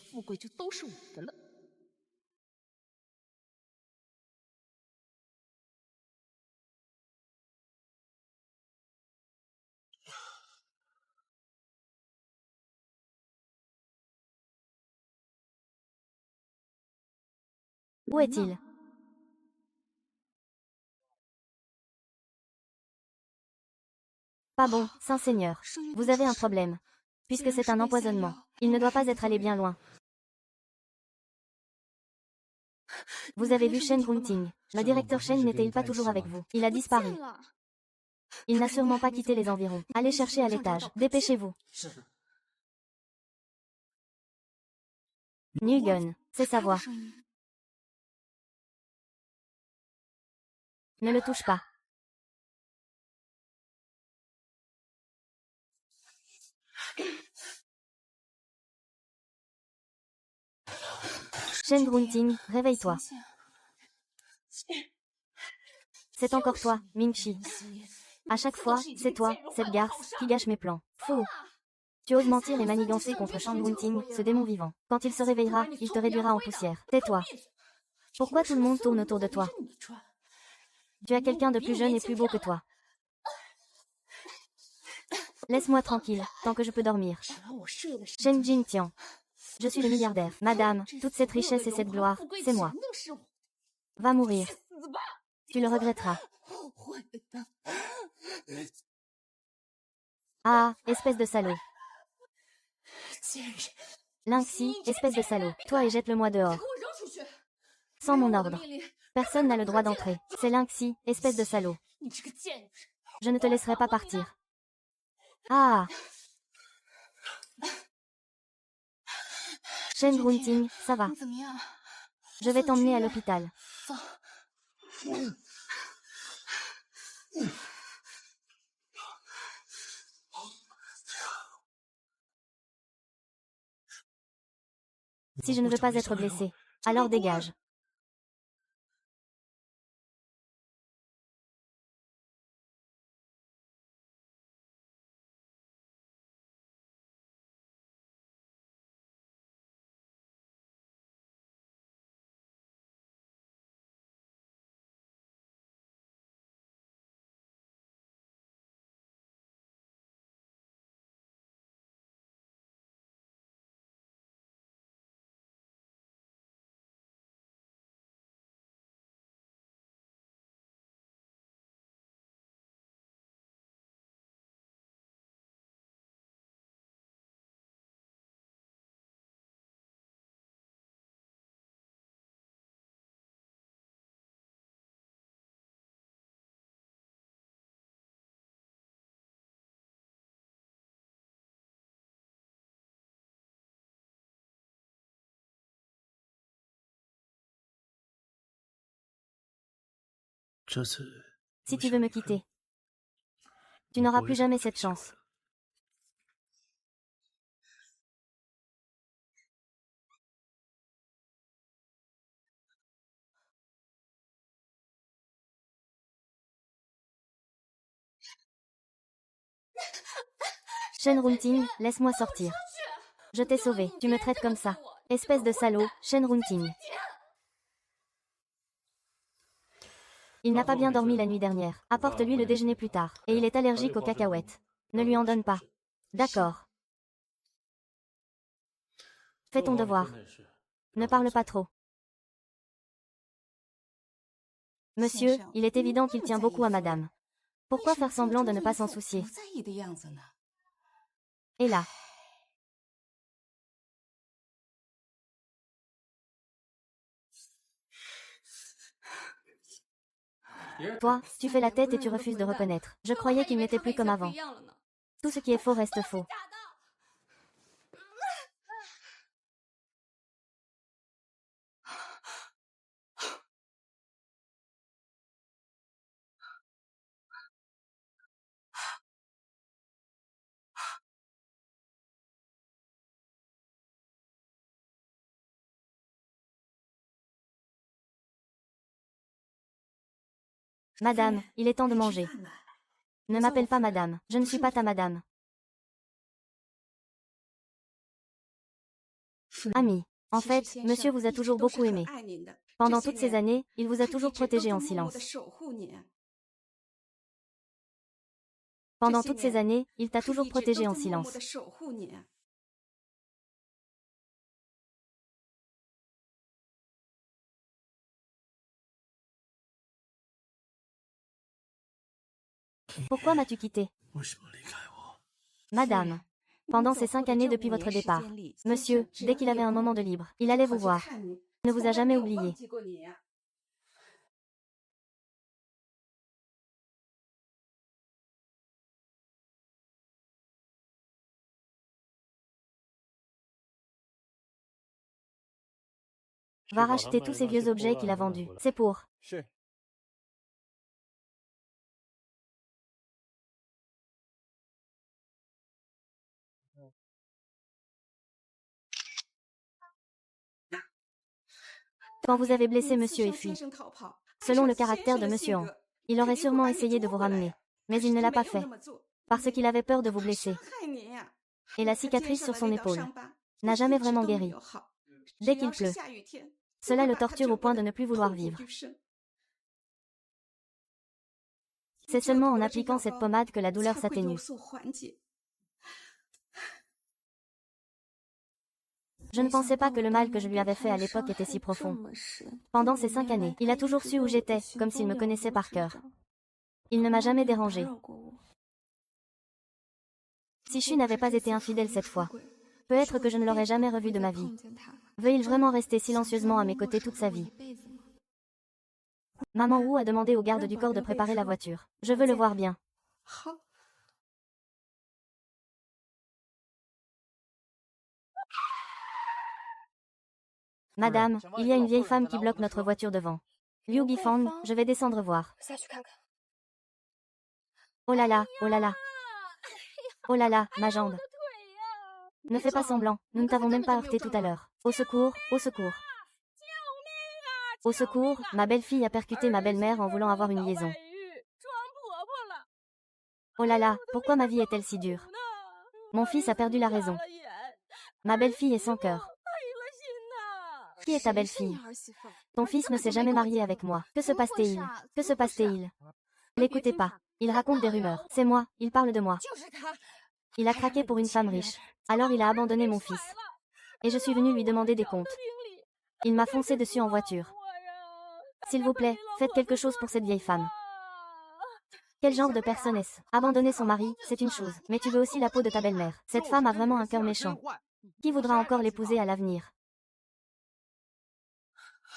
Où est-il? Pas bon, Saint-Seigneur. Vous avez un problème. Puisque c'est un empoisonnement. Il ne doit pas être allé bien loin. Vous avez vu Shen Runting. Le directeur Shen n'était-il pas toujours avec vous? Il a disparu. Il n'a sûrement pas quitté les environs. Allez chercher à l'étage. Dépêchez-vous. Nguyen, c'est sa voix. Ne le touche pas. Shen Runting, réveille-toi. C'est encore toi, Mingxi. À chaque fois, c'est toi, cette garce, qui gâche mes plans. Fou. Tu oses mentir et manigancer contre Shen Runting, ce démon vivant. Quand il se réveillera, il te réduira en poussière. Tais-toi. Pourquoi tout le monde tourne autour de toi? Tu as quelqu'un de plus jeune et plus beau que toi. Laisse-moi tranquille, tant que je peux dormir. Shen Jingtian. Je suis le milliardaire. Madame, toute cette richesse et cette gloire, c'est moi. Va mourir. Tu le regretteras. Ah, espèce de salaud. Lynxi, espèce de salaud. Toi et jette-le-moi dehors. Sans mon ordre. Personne n'a le droit d'entrer. C'est Lynxi, espèce de salaud. Je ne te laisserai pas partir. Ah. Shen Runting, ça va. Je vais t'emmener à l'hôpital. Si je ne veux pas être blessé, alors dégage. Si tu veux me quitter, tu n'auras plus jamais cette chance. Shen Runting, laisse-moi sortir. Je t'ai sauvé, tu me traites comme ça. Espèce de salaud, Shen Runting. Il n'a pas bien dormi la nuit dernière. Apporte-lui le déjeuner plus tard. Et il est allergique aux cacahuètes. Ne lui en donne pas. D'accord. Fais ton devoir. Ne parle pas trop. Monsieur, il est évident qu'il tient beaucoup à madame. Pourquoi faire semblant de ne pas s'en soucier? Et là. Toi, tu fais la tête et tu refuses de reconnaître. Je croyais qu'il n'était plus comme avant. Tout ce qui est faux reste faux. Madame, il est temps de manger. Ne m'appelle pas madame. Je ne suis pas ta madame. Ami. En fait, monsieur vous a toujours beaucoup aimé. Pendant toutes ces années, il vous a toujours protégé en silence. Pendant toutes ces années, il t'a toujours protégé en silence. Pourquoi m'as-tu quitté? Madame. Pendant ces 5 années depuis votre départ. Monsieur, dès qu'il avait un moment de libre, il allait vous voir. Il ne vous a jamais oublié. Va racheter tous ces vieux objets qu'il a vendus. C'est pour. Quand vous avez blessé monsieur et fui. Selon le caractère de monsieur An, il aurait sûrement essayé de vous ramener. Mais il ne l'a pas fait. Parce qu'il avait peur de vous blesser. Et la cicatrice sur son épaule n'a jamais vraiment guéri. Dès qu'il pleut, cela le torture au point de ne plus vouloir vivre. C'est seulement en appliquant cette pommade que la douleur s'atténue. Je ne pensais pas que le mal que je lui avais fait à l'époque était si profond. Pendant ces 5 années, il a toujours su où j'étais, comme s'il me connaissait par cœur. Il ne m'a jamais dérangé. Si Xu n'avait pas été infidèle cette fois, peut-être que je ne l'aurais jamais revu de ma vie. Veut-il vraiment rester silencieusement à mes côtés toute sa vie? Maman Wu a demandé au garde du corps de préparer la voiture. Je veux le voir bien. Madame, il y a une vieille femme qui bloque notre voiture devant. Liu Gifang, je vais descendre voir. Oh là là, oh là là. Oh là là, ma jambe. Ne fais pas semblant, nous ne t'avons même pas heurté tout à l'heure. Au secours, au secours. Au secours, ma belle-fille a percuté ma belle-mère en voulant avoir une liaison. Oh là là, pourquoi ma vie est-elle si dure? Mon fils a perdu la raison. Ma belle-fille est sans cœur. Qui est ta belle-fille? Ton fils ne s'est jamais marié avec moi. Que se passe-t-il? Que se passe-t-il? L'écoutez pas. Il raconte des rumeurs. C'est moi, il parle de moi. Il a craqué pour une femme riche. Alors il a abandonné mon fils. Et je suis venue lui demander des comptes. Il m'a foncé dessus en voiture. S'il vous plaît, faites quelque chose pour cette vieille femme. Quel genre de personne est-ce? Abandonner son mari, c'est une chose, mais tu veux aussi la peau de ta belle-mère. Cette femme a vraiment un cœur méchant. Qui voudra encore l'épouser à l'avenir?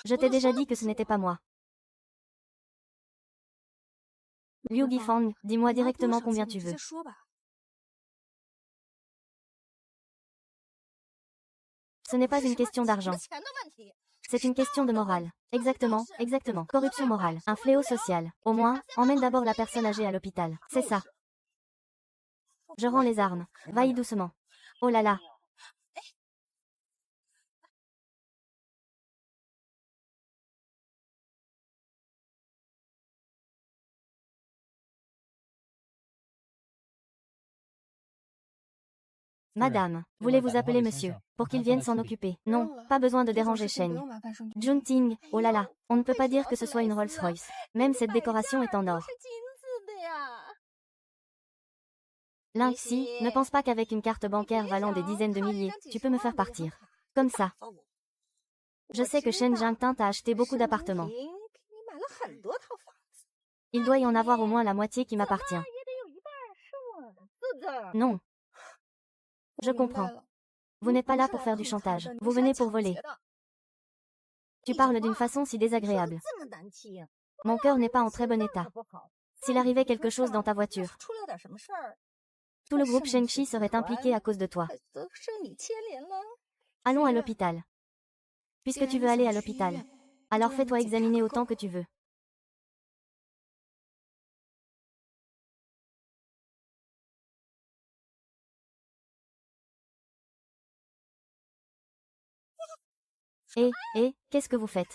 Je t'ai déjà dit que ce n'était pas moi. Liu Gifang, dis-moi directement combien tu veux. Ce n'est pas une question d'argent. C'est une question de morale. Exactement, exactement. Corruption morale. Un fléau social. Au moins, emmène d'abord la personne âgée à l'hôpital. C'est ça. Je rends les armes. Va-y doucement. Oh là là. Madame, voulez-vous appeler monsieur, pour qu'il vienne s'en occuper? Non, pas besoin de déranger Sheng. Junting, oh là là, on ne peut pas dire que ce soit une Rolls-Royce. Même cette décoration est en or. Lingxi, ne pense pas qu'avec une carte bancaire valant des dizaines de milliers, tu peux me faire partir. Comme ça. Je sais que Shen Jingtin t'a acheté beaucoup d'appartements. Il doit y en avoir au moins la moitié qui m'appartient. Non. Je comprends. Vous n'êtes pas là pour faire du chantage. Vous venez pour voler. Tu parles d'une façon si désagréable. Mon cœur n'est pas en très bon état. S'il arrivait quelque chose dans ta voiture, tout le groupe Shengxi serait impliqué à cause de toi. Allons à l'hôpital. Puisque tu veux aller à l'hôpital, alors fais-toi examiner autant que tu veux. Qu'est-ce que vous faites?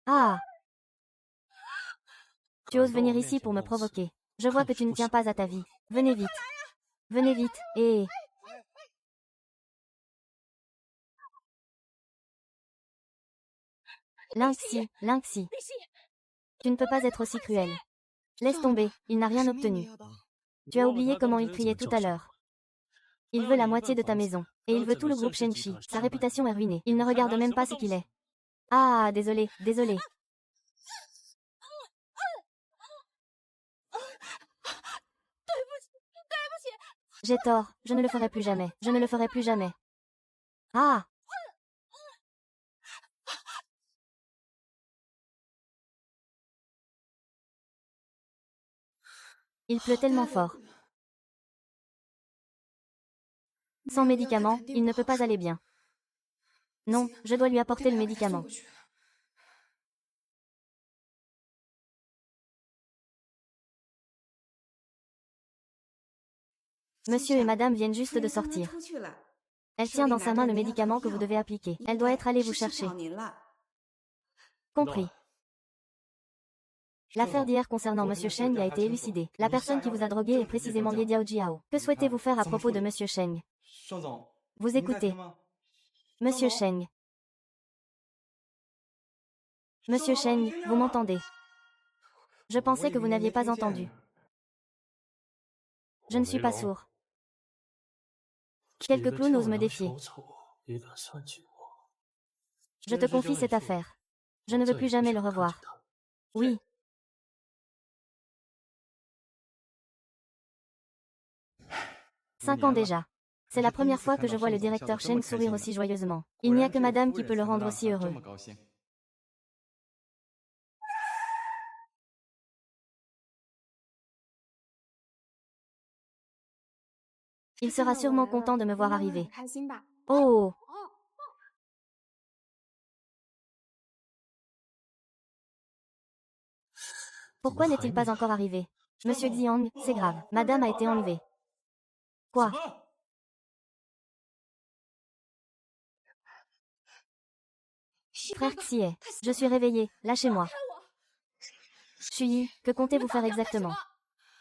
Ah! Tu oses venir ici pour me provoquer. Je vois que tu ne tiens pas à ta vie. Venez vite. Venez vite, Lingxi, Lingxi. Tu ne peux pas être aussi cruel. Laisse tomber, il n'a rien obtenu. Tu as oublié comment il criait tout à l'heure. Il veut la moitié de ta maison. Et il veut tout le groupe Shenchi. Sa réputation est ruinée. Il ne regarde même pas ce qu'il est. Ah, désolé, désolé. J'ai tort, je ne le ferai plus jamais. Je ne le ferai plus jamais. Ah! Il pleut tellement fort. Sans médicament, il ne peut pas aller bien. Non, je dois lui apporter le médicament. Monsieur et madame viennent juste de sortir. Elle tient dans sa main le médicament que vous devez appliquer. Elle doit être allée vous chercher. Compris. L'affaire d'hier concernant Monsieur Sheng a été élucidée. La personne qui vous a drogué est précisément Ye Jiao. Que souhaitez-vous faire à propos de Monsieur Sheng? Vous écoutez. Monsieur Sheng. Monsieur Sheng, vous m'entendez? Je pensais que vous n'aviez pas entendu. Je ne suis pas sourd. Quelques clowns osent me défier. Je te confie cette affaire. Je ne veux plus jamais le revoir. Oui. Cinq ans déjà. C'est la première fois que je vois le directeur Sheng sourire aussi joyeusement. Il n'y a que madame qui peut le rendre aussi heureux. Il sera sûrement content de me voir arriver. Oh! Pourquoi n'est-il pas encore arrivé? Monsieur Xiang, c'est grave. Madame a été enlevée. Quoi? Frère Xie, je suis réveillée, lâchez-moi. Shui, que comptez-vous faire exactement?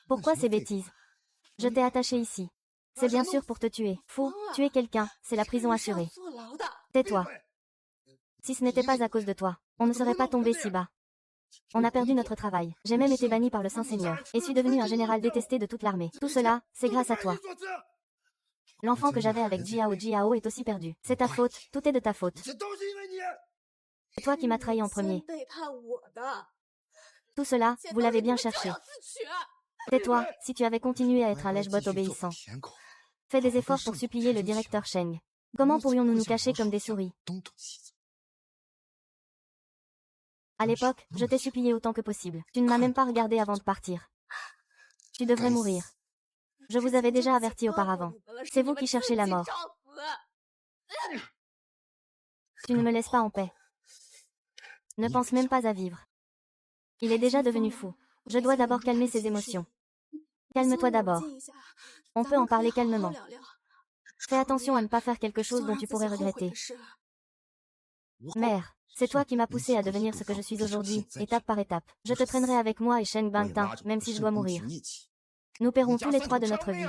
Pourquoi ces bêtises? Je t'ai attaché ici. C'est bien sûr pour te tuer. Fou, tuer quelqu'un, c'est la prison assurée. Tais-toi. Si ce n'était pas à cause de toi, on ne serait pas tombé si bas. On a perdu notre travail. J'ai même été banni par le Saint-Seigneur, et suis devenu un général détesté de toute l'armée. Tout cela, c'est grâce à toi. L'enfant que j'avais avec Jiao est aussi perdu. C'est ta faute, tout est de ta faute. C'est toi qui m'as trahi en premier. Tout cela, vous l'avez bien cherché. Tais-toi, si tu avais continué à être un lèche-bot obéissant. Fais des efforts pour supplier le directeur Sheng. Comment pourrions-nous nous cacher comme des souris? À l'époque, je t'ai supplié autant que possible. Tu ne m'as même pas regardé avant de partir. Tu devrais mourir. Je vous avais déjà averti auparavant. C'est vous qui cherchez la mort. Tu ne me laisses pas en paix. Ne pense même pas à vivre. Il est déjà devenu fou. Je dois d'abord calmer ses émotions. Calme-toi d'abord. On peut en parler calmement. Fais attention à ne pas faire quelque chose dont tu pourrais regretter. Mère, c'est toi qui m'as poussé à devenir ce que je suis aujourd'hui, étape par étape. Je te traînerai avec moi et Shen Bangtin, même si je dois mourir. Nous paierons tous les trois de notre vie.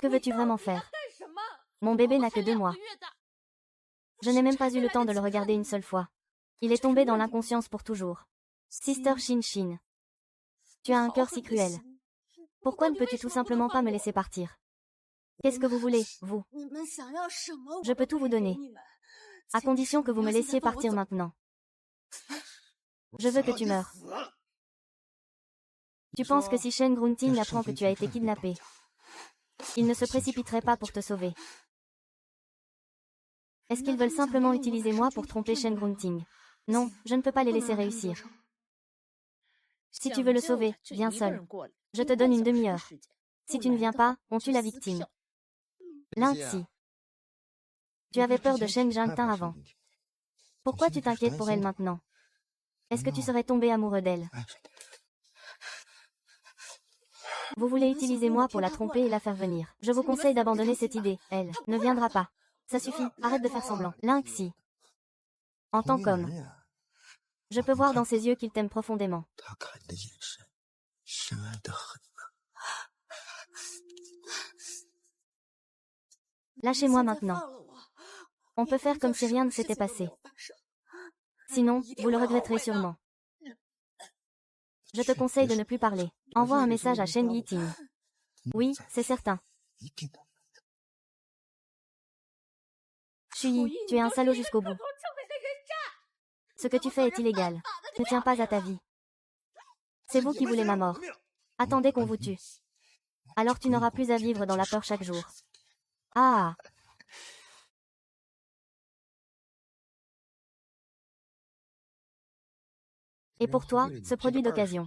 Que veux-tu vraiment faire? Mon bébé n'a que 2 mois. Je n'ai même pas eu le temps de le regarder une seule fois. Il est tombé dans l'inconscience pour toujours. Sister Shin Shin. Tu as un cœur si cruel. Pourquoi ne peux-tu tout simplement pas me laisser partir? Qu'est-ce que vous voulez, vous? Je peux tout vous donner. À condition que vous me laissiez partir maintenant. Je veux que tu meures. Tu penses que si Shen Grunting apprend que tu as été kidnappé, il ne se précipiterait pas pour te sauver? Est-ce qu'ils veulent simplement utiliser moi pour tromper Shen Grunting? Non, je ne peux pas les laisser réussir. Si tu veux le sauver, viens seul. Je te donne une demi-heure. Si tu ne viens pas, on tue la victime. Lingxi. Tu avais peur de Shen Jingtin avant. Pourquoi tu t'inquiètes pour elle maintenant? Est-ce que tu serais tombé amoureux d'elle? Vous voulez utiliser moi pour la tromper et la faire venir. Je vous conseille d'abandonner cette idée. Elle ne viendra pas. Ça suffit, arrête de faire semblant. Lingxi. En tant qu'homme, je peux voir dans ses yeux qu'il t'aime profondément. Lâchez-moi maintenant. On peut faire comme si rien ne s'était passé. Sinon, vous le regretterez sûrement. Je te conseille de ne plus parler. Envoie un message à Shen Yiting. Oui, c'est certain. Shui, tu es un salaud jusqu'au bout. Ce que tu fais est illégal. Ne tiens pas à ta vie. C'est vous qui voulez ma mort. Attendez qu'on vous tue. Alors tu n'auras plus à vivre dans la peur chaque jour. Ah. Et pour toi, ce produit d'occasion.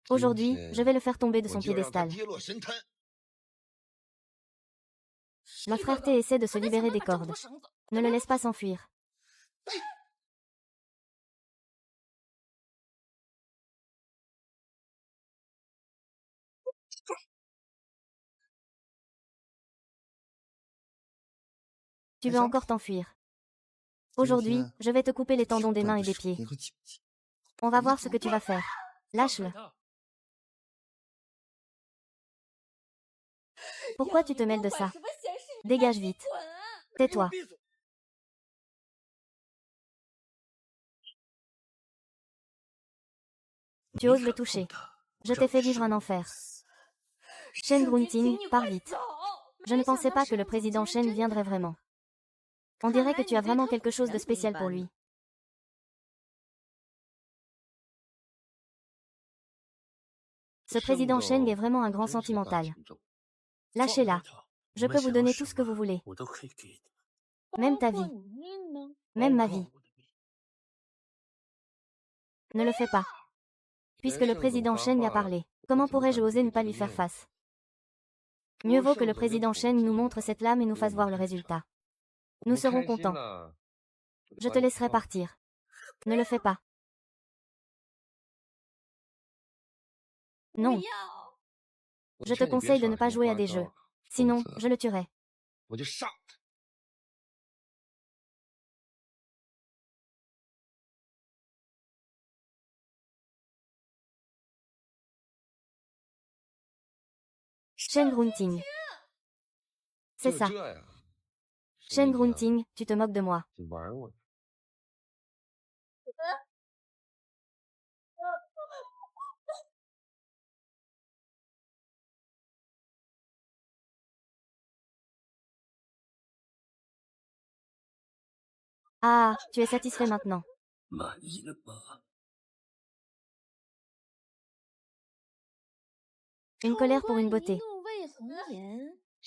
Aujourd'hui, je vais le faire tomber de son piédestal. Le frère T essaie de se libérer des cordes. Ne le laisse pas s'enfuir. Tu veux encore t'enfuir. Aujourd'hui, je vais te couper les tendons des mains et des pieds. On va voir ce que tu vas faire. Lâche-le. Pourquoi tu te mêles de ça? Dégage vite. Tais-toi. Tu oses le toucher. Je t'ai fait vivre un enfer. Shen Grunting, pars vite. Je ne pensais pas que le président Shen viendrait vraiment. On dirait que tu as vraiment quelque chose de spécial pour lui. Ce président Sheng est vraiment un grand sentimental. Lâchez-la. Je peux vous donner tout ce que vous voulez. Même ta vie. Même ma vie. Ne le fais pas. Puisque le président Shen y a parlé, comment pourrais-je oser ne pas lui faire face? Mieux vaut que le président Shen nous montre cette lame et nous fasse voir le résultat. Nous serons contents. Je te laisserai partir. Ne le fais pas. Non. Je te conseille de ne pas jouer à des jeux. Sinon, je le tuerai. Shen Grunting. C'est ça. Shen Grunting, tu te moques de moi. Ah, tu es satisfait maintenant. Une colère pour une beauté.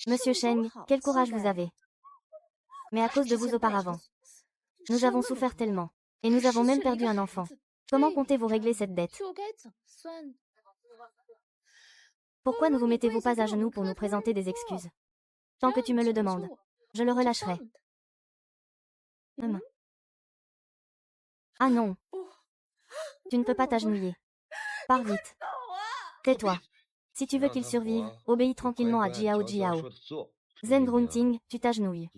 Monsieur Sheng, quel courage vous avez. Mais à cause de vous auparavant. Nous avons souffert tellement. Et nous avons même perdu un enfant. Comment comptez-vous régler cette dette? Pourquoi ne vous mettez-vous pas à genoux pour nous présenter des excuses? Tant que tu me le demandes, je le relâcherai. Ah non. Tu ne peux pas t'agenouiller. Pars vite. Tais-toi. Si tu veux qu'il survive, obéis tranquillement à Jiao Jiao. Zen Grunting, tu t'agenouilles.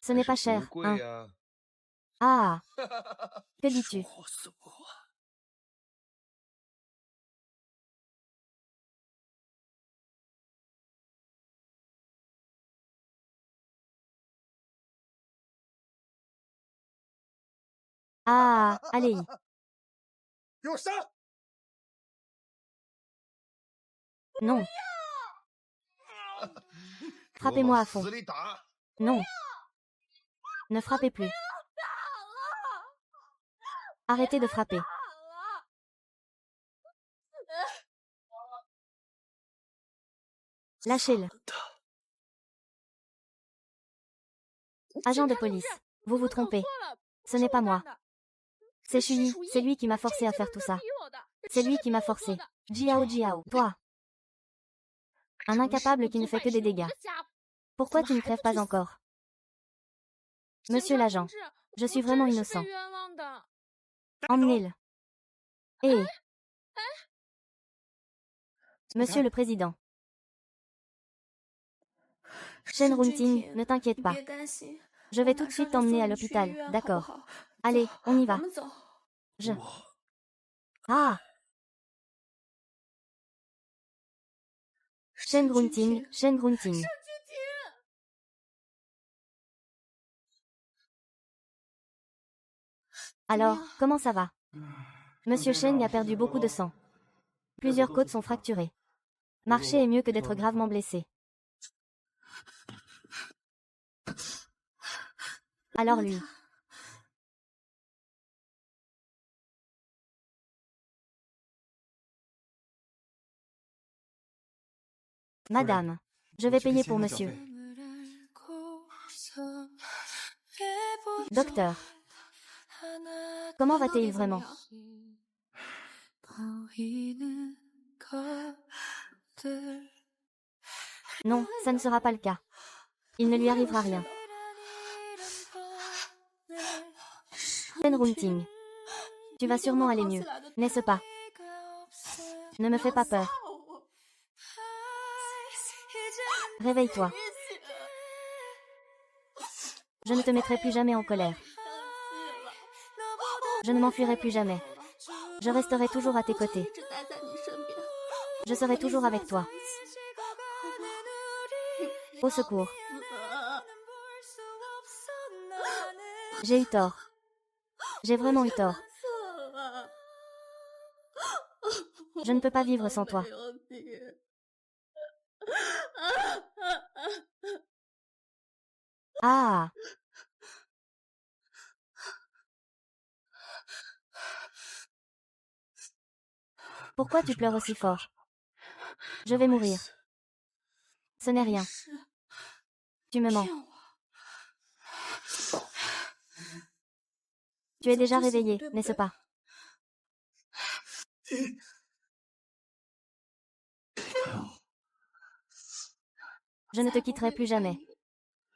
Ce n'est pas cher, hein? Ah. Que dis-tu? Ah, allez. Non. Frappez-moi à fond. Non. Ne frappez plus. Arrêtez de frapper. Lâchez-le. Agent de police, vous vous trompez. Ce n'est pas moi. C'est Shui, c'est lui qui m'a forcé à faire tout ça. C'est lui qui m'a forcé. Jiao Jiao, toi. Un incapable qui ne fait que des dégâts. Pourquoi tu ne crèves pas encore? Monsieur l'agent, je suis vraiment innocent. Emmenez-le. Hé. Monsieur le président. Shen Runting, ne t'inquiète pas. Je vais tout de suite t'emmener à l'hôpital, d'accord? Allez, on y va. Ah. Shen Grunting, Shen Grunting. Alors, comment ça va? Monsieur Cheng a perdu beaucoup de sang. Plusieurs côtes sont fracturées. Marcher est mieux que d'être gravement blessé. Alors lui. Madame, je vais payer pour monsieur. Docteur, comment va-t-il vraiment? Non, ça ne sera pas le cas. Il ne lui arrivera rien. Runting. Tu vas sûrement aller mieux, n'est-ce pas? Ne me fais pas peur. Réveille-toi. Je ne te mettrai plus jamais en colère. Je ne m'enfuirai plus jamais. Je resterai toujours à tes côtés. Je serai toujours avec toi. Au secours. J'ai eu tort. J'ai vraiment eu tort. Je ne peux pas vivre sans toi. Ah! Pourquoi tu pleures aussi fort? Je vais mourir. Ce n'est rien. Tu me mens. Tu es déjà réveillé, n'est-ce pas? Je ne te quitterai plus jamais.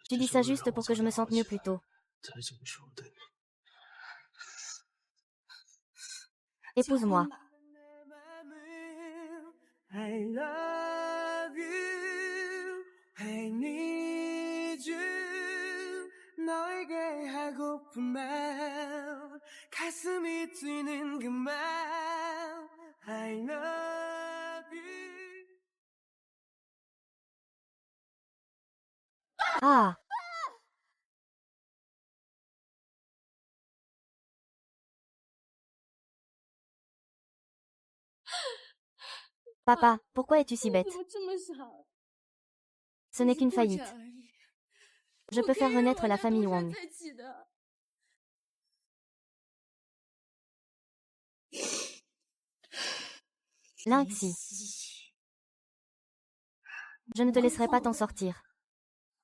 Tu dis ça juste pour que je me sente mieux plus tôt. Épouse-moi. I love you. I need you. 너에게 하고픈 말 가슴이 뛰는 그 말 I love you. Ah! Papa, pourquoi es-tu si bête? Ce n'est qu'une faillite. Je peux faire renaître la famille Wang. Lynxie. Je ne te laisserai pas t'en sortir.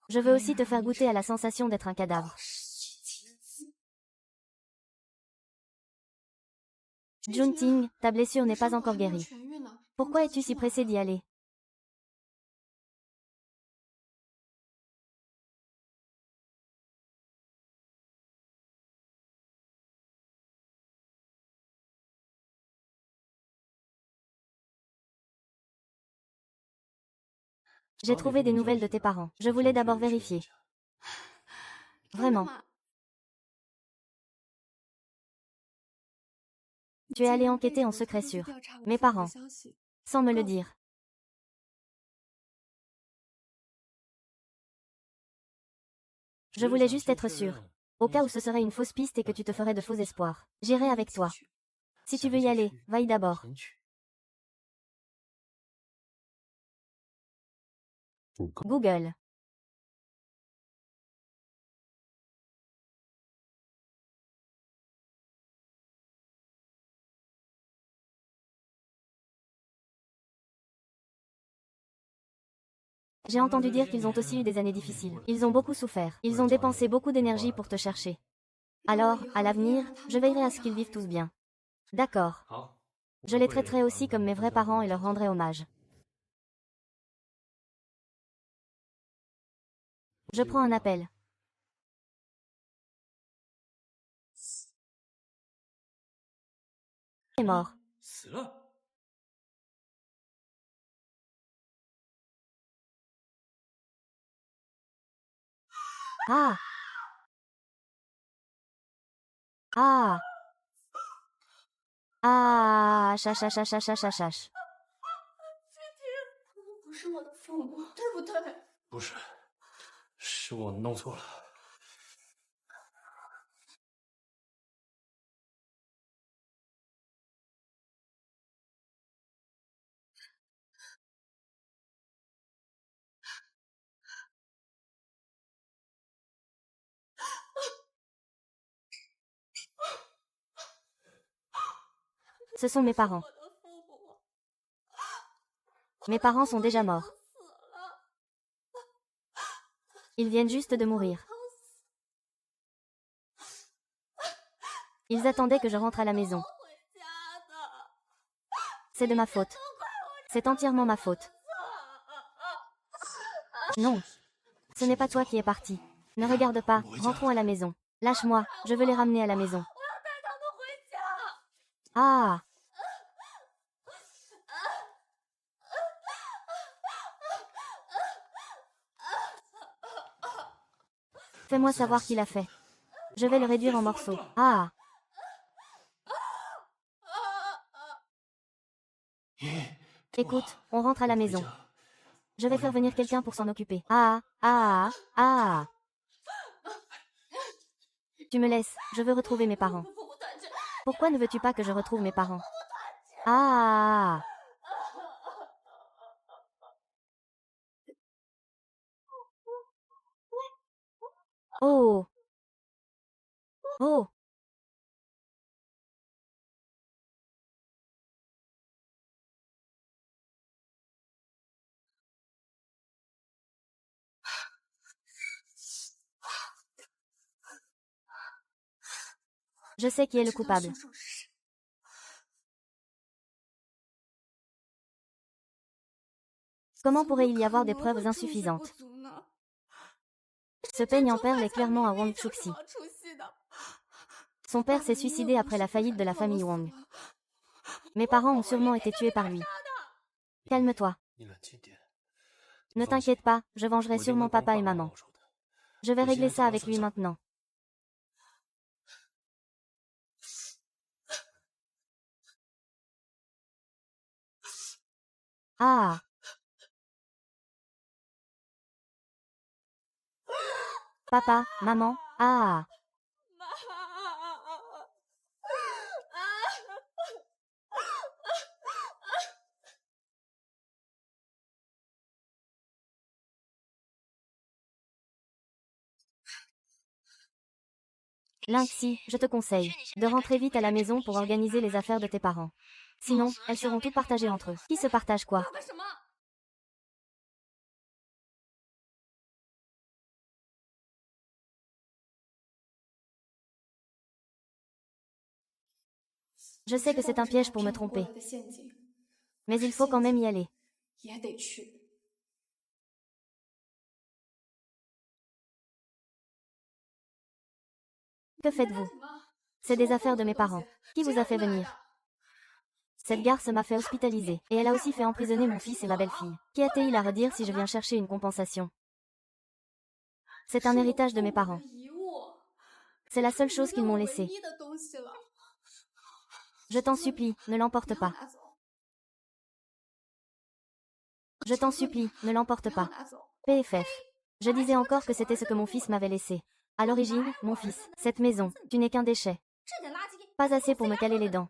Je veux aussi te faire goûter à la sensation d'être un cadavre. Junting, ta blessure n'est pas encore guérie. Pourquoi es-tu si pressé d'y aller? J'ai trouvé des nouvelles de tes parents. Je voulais d'abord vérifier. Vraiment. Tu es allé enquêter en secret sur mes parents, sans me le dire. Je voulais juste être sûre. Au cas où ce serait une fausse piste et que tu te ferais de faux espoirs. J'irai avec toi. Si tu veux y aller, va-y d'abord. Google. J'ai entendu dire qu'ils ont aussi eu des années difficiles. Ils ont beaucoup souffert. Ils ont dépensé beaucoup d'énergie pour te chercher. Alors, à l'avenir, je veillerai à ce qu'ils vivent tous bien. D'accord. Je les traiterai aussi comme mes vrais parents et leur rendrai hommage. Je prends un appel. Il est mort. Ah! Ah! Ah! Chach. 不是我的父母，对不对？不是，是我弄错了。Ce sont mes parents. Mes parents sont déjà morts. Ils viennent juste de mourir. Ils attendaient que je rentre à la maison. C'est de ma faute. C'est entièrement ma faute. Non. Ce n'est pas toi qui es parti. Ne regarde pas, rentrons à la maison. Lâche-moi, je veux les ramener à la maison. Ah! Fais-moi savoir qui l'a fait. Je vais le réduire en morceaux. Ah! Écoute, on rentre à la maison. Je vais faire venir quelqu'un pour s'en occuper. Ah! Ah! Ah! Tu me laisses, je veux retrouver mes parents. Pourquoi ne veux-tu pas que je retrouve mes parents? Ah! Oh! Oh! Je sais qui est le coupable. Comment pourrait-il y avoir des preuves insuffisantes? Ce peigne en perles est clairement à Wang Chuxi. Son père s'est suicidé après la faillite de la famille Wang. Mes parents ont sûrement été tués par lui. Calme-toi. Ne t'inquiète pas, je vengerai sûrement papa et maman. Je vais régler ça avec lui maintenant. Ah! Papa, maman, ah! Lynxi, je te conseille de rentrer vite à la maison pour organiser les affaires de tes parents. Sinon, elles seront toutes partagées entre eux. Qui se partage quoi? Je sais que c'est un piège pour me tromper. Mais il faut quand même y aller. Que faites-vous? C'est des affaires de mes parents. Qui vous a fait venir? Cette garce m'a fait hospitaliser, et elle a aussi fait emprisonner mon fils et ma belle-fille. Qui a-t-il à redire si je viens chercher une compensation? C'est un héritage de mes parents. C'est la seule chose qu'ils m'ont laissée. Je t'en supplie, ne l'emporte pas. Je t'en supplie, ne l'emporte pas. PFF. Je disais encore que c'était ce que mon fils m'avait laissé. À l'origine, mon fils, cette maison, tu n'es qu'un déchet. Pas assez pour me caler les dents.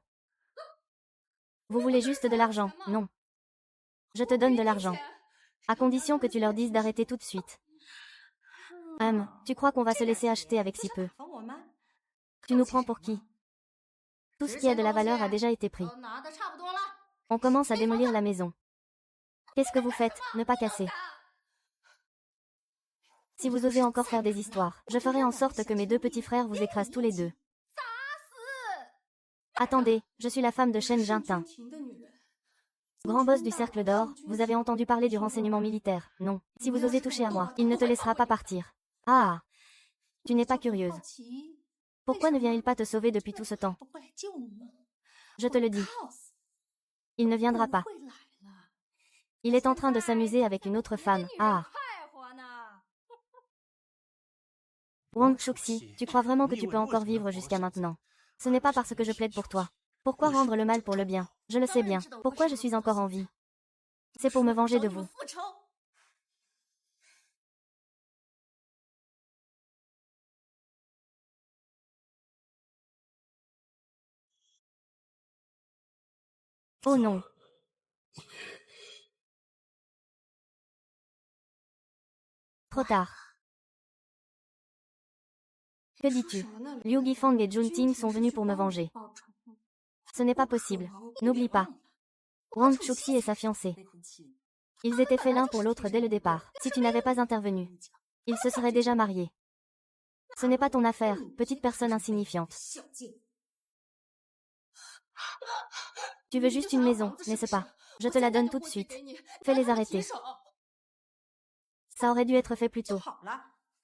Vous voulez juste de l'argent, non? Je te donne de l'argent. À condition que tu leur dises d'arrêter tout de suite. Tu crois qu'on va se laisser acheter avec si peu? Tu nous prends pour qui? Tout ce qui a de la valeur a déjà été pris. On commence à démolir la maison. Qu'est-ce que vous faites? Ne pas casser. Si vous osez encore faire des histoires, je ferai en sorte que mes deux petits frères vous écrasent tous les deux. Attendez, je suis la femme de Shen Jintin. Grand boss du Cercle d'Or, vous avez entendu parler du renseignement militaire, non? Si vous osez toucher à moi, il ne te laissera pas partir. Ah! Tu n'es pas curieuse. Pourquoi ne vient-il pas te sauver depuis tout ce temps? Je te le dis. Il ne viendra pas. Il est en train de s'amuser avec une autre femme. Ah! Wang Chuxi, tu crois vraiment que tu peux encore vivre jusqu'à maintenant? Ce n'est pas parce que je plaide pour toi. Pourquoi rendre le mal pour le bien? Je le sais bien. Pourquoi je suis encore en vie? C'est pour me venger de vous. Oh non. Trop tard. Que dis-tu? Liu Yifang et Jun Ting sont venus pour me venger. Ce n'est pas possible. N'oublie pas. Wang Chuxi est sa fiancée. Ils étaient faits l'un pour l'autre dès le départ. Si tu n'avais pas intervenu, ils se seraient déjà mariés. Ce n'est pas ton affaire, petite personne insignifiante. Tu veux juste une maison, n'est-ce pas? Je te la donne tout de suite. Fais-les arrêter. Ça aurait dû être fait plus tôt.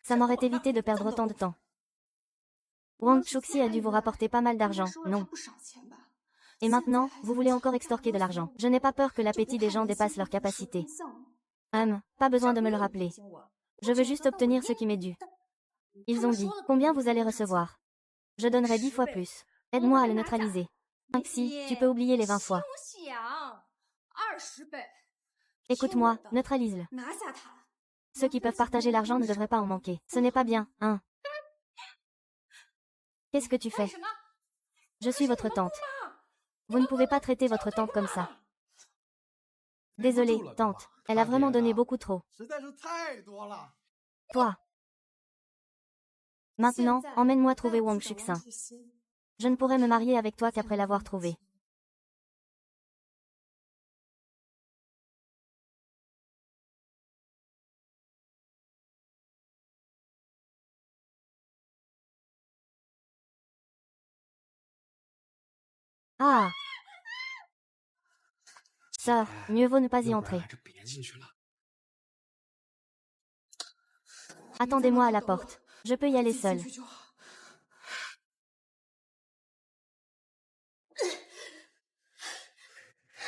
Ça m'aurait évité de perdre autant de temps. Wang Chuxi a dû vous rapporter pas mal d'argent, non? Et maintenant, vous voulez encore extorquer de l'argent. Je n'ai pas peur que l'appétit des gens dépasse leur capacité. Pas besoin de me le rappeler. Je veux juste obtenir ce qui m'est dû. Ils ont dit, combien vous allez recevoir? Je donnerai 10 fois plus. Aide-moi à le neutraliser. Si, tu peux oublier les 20 fois. Écoute-moi, neutralise-le. Ceux qui peuvent partager l'argent ne devraient pas en manquer. Ce n'est pas bien, hein? Qu'est-ce que tu fais? Je suis votre tante. Vous ne pouvez pas traiter votre tante comme ça. Désolée, tante. Elle a vraiment donné beaucoup trop. Toi. Maintenant, emmène-moi trouver Wang Chuxin. Je ne pourrai me marier avec toi qu'après l'avoir trouvé. Ah! Sœur, mieux vaut ne pas y entrer. Attendez-moi à la porte. Je peux y aller seule.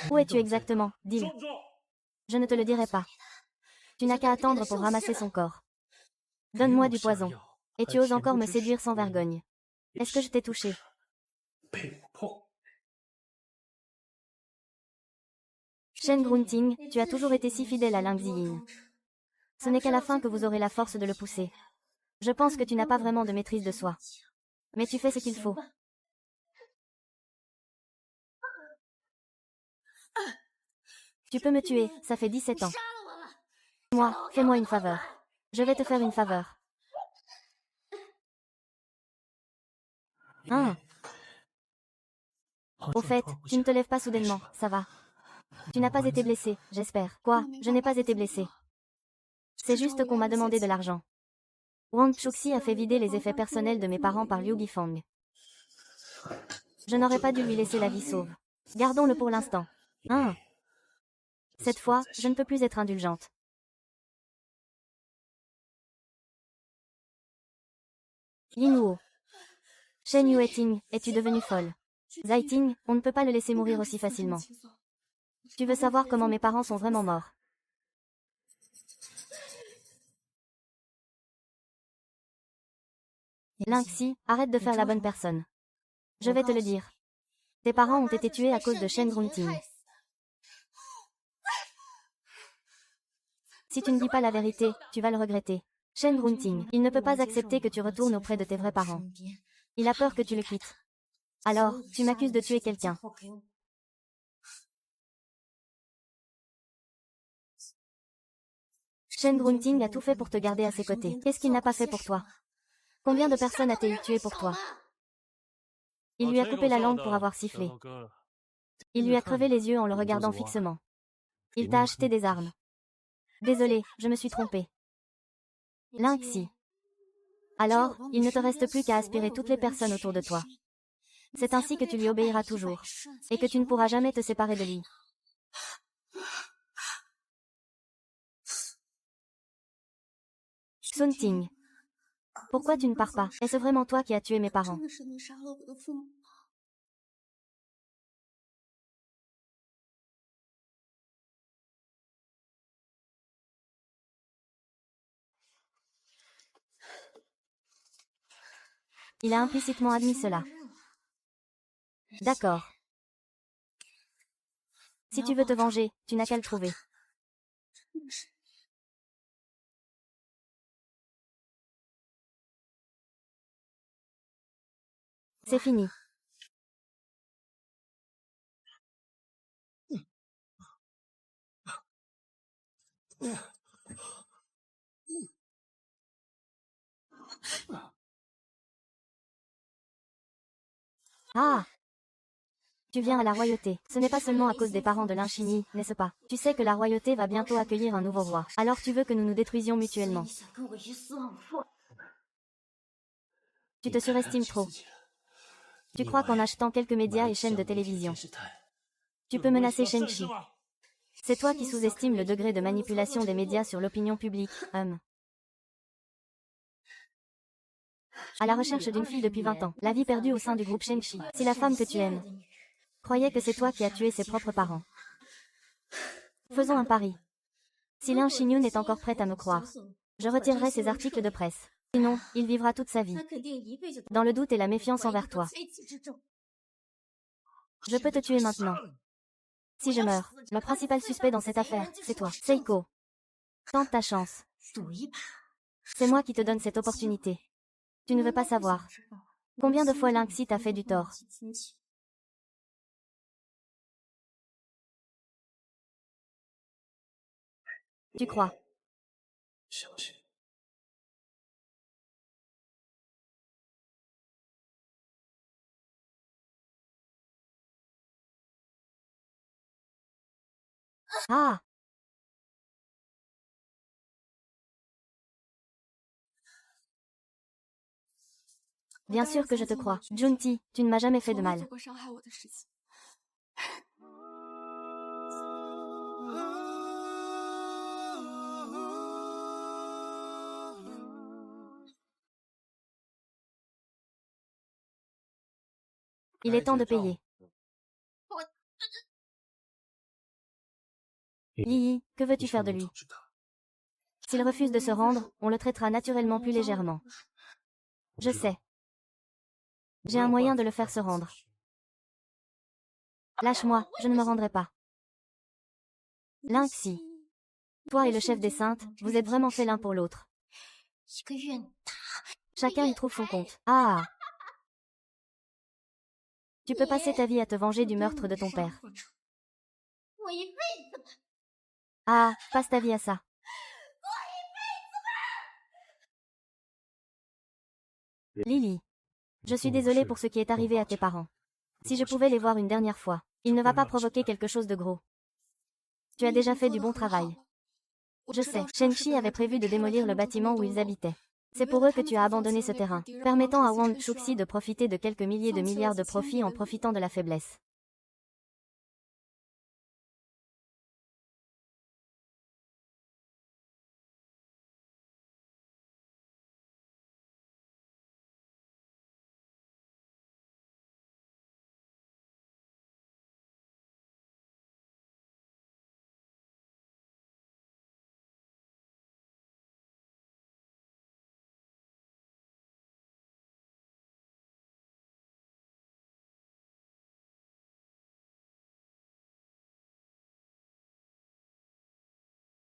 Où es-tu exactement? Dis-le. Je ne te le dirai pas. Tu n'as qu'à attendre pour ramasser son corps. Donne-moi du poison. Et tu oses encore me séduire sans vergogne. Est-ce que je t'ai touché? Shen Grunting, tu as toujours été si fidèle à Ling Ziyin. Ce n'est qu'à la fin que vous aurez la force de le pousser. Je pense que tu n'as pas vraiment de maîtrise de soi. Mais tu fais ce qu'il faut. Tu peux me tuer, ça fait 17 ans. Fais-moi une faveur. Je vais te faire une faveur. Au fait, tu ne te lèves pas soudainement, ça va. Tu n'as pas été blessé, j'espère. Quoi? Je n'ai pas été blessé. C'est juste qu'on m'a demandé de l'argent. Wang Chuxi a fait vider les effets personnels de mes parents par Liu Gifang. Je n'aurais pas dû lui laisser la vie sauve. Gardons-le pour l'instant. Cette fois, je ne peux plus être indulgente. Yinhuo. Shen Yueting, es-tu devenue folle? Zaiting, on ne peut pas le laisser mourir aussi facilement. Tu veux savoir comment mes parents sont vraiment morts? Lingxi, arrête de faire la bonne personne. Je vais te le dire. Tes parents ont été tués à cause de Shen Grunting. Si tu ne dis pas la vérité, tu vas le regretter. Shen Grunting, il ne peut pas accepter que tu retournes auprès de tes vrais parents. Il a peur que tu le quittes. Alors, tu m'accuses de tuer quelqu'un. Shen Grunting a tout fait pour te garder à ses côtés. Qu'est-ce qu'il n'a pas fait pour toi? Combien de personnes a-t-il tué pour toi? Il lui a coupé la langue pour avoir sifflé. Il lui a crevé les yeux en le regardant fixement. Il t'a acheté des armes. Désolé, je me suis trompée. Lingxi. Alors, il ne te reste plus qu'à aspirer toutes les personnes autour de toi. C'est ainsi que tu lui obéiras toujours. Et que tu ne pourras jamais te séparer de lui. Sun Ting. Pourquoi tu ne pars pas? Est-ce vraiment toi qui as tué mes parents? Il a implicitement admis cela. D'accord. Si tu veux te venger, tu n'as qu'à le trouver. C'est fini. Tu viens à la royauté. Ce n'est pas seulement à cause des parents de Lin Xinyi, n'est-ce pas? Tu sais que la royauté va bientôt accueillir un nouveau roi. Alors tu veux que nous nous détruisions mutuellement. Tu te surestimes trop. Tu crois qu'en achetant quelques médias et chaînes de télévision, tu peux menacer Shang-Chi. C'est toi qui sous-estimes le degré de manipulation des médias sur l'opinion publique, À la recherche d'une fille depuis 20 ans, la vie perdue au sein du groupe Shang-Chi. Si la femme que tu aimes croyait que c'est toi qui as tué ses propres parents. Faisons un pari. Si Lin Xinyu est encore prête à me croire, je retirerai ses articles de presse. Sinon, il vivra toute sa vie dans le doute et la méfiance envers toi. Je peux te tuer maintenant. Si je meurs, le principal suspect dans cette affaire, c'est toi, Seiko. Tente ta chance. C'est moi qui te donne cette opportunité. Tu ne veux pas savoir. Combien de fois Lin Xi t'a fait du tort? Tu crois? Ah! Bien sûr que je te crois. Junti, tu ne m'as jamais fait de mal. Il est temps de payer. Yi, que veux-tu faire de lui? S'il refuse de se rendre, on le traitera naturellement plus légèrement. Je sais. J'ai un moyen de le faire se rendre. Lâche-moi, je ne me rendrai pas. Lin Xi. Toi et le chef des saintes, vous êtes vraiment faits l'un pour l'autre. Chacun y trouve son compte. Ah! Tu peux passer ta vie à te venger du meurtre de ton père. Ah, passe ta vie à ça. Lily. Je suis désolée pour ce qui est arrivé à tes parents. Si je pouvais les voir une dernière fois, il ne va pas provoquer quelque chose de gros. Tu as déjà fait du bon travail. Je sais, Shang-Chi avait prévu de démolir le bâtiment où ils habitaient. C'est pour eux que tu as abandonné ce terrain, permettant à Wang Chuxi de profiter de quelques milliers de milliards de profits en profitant de la faiblesse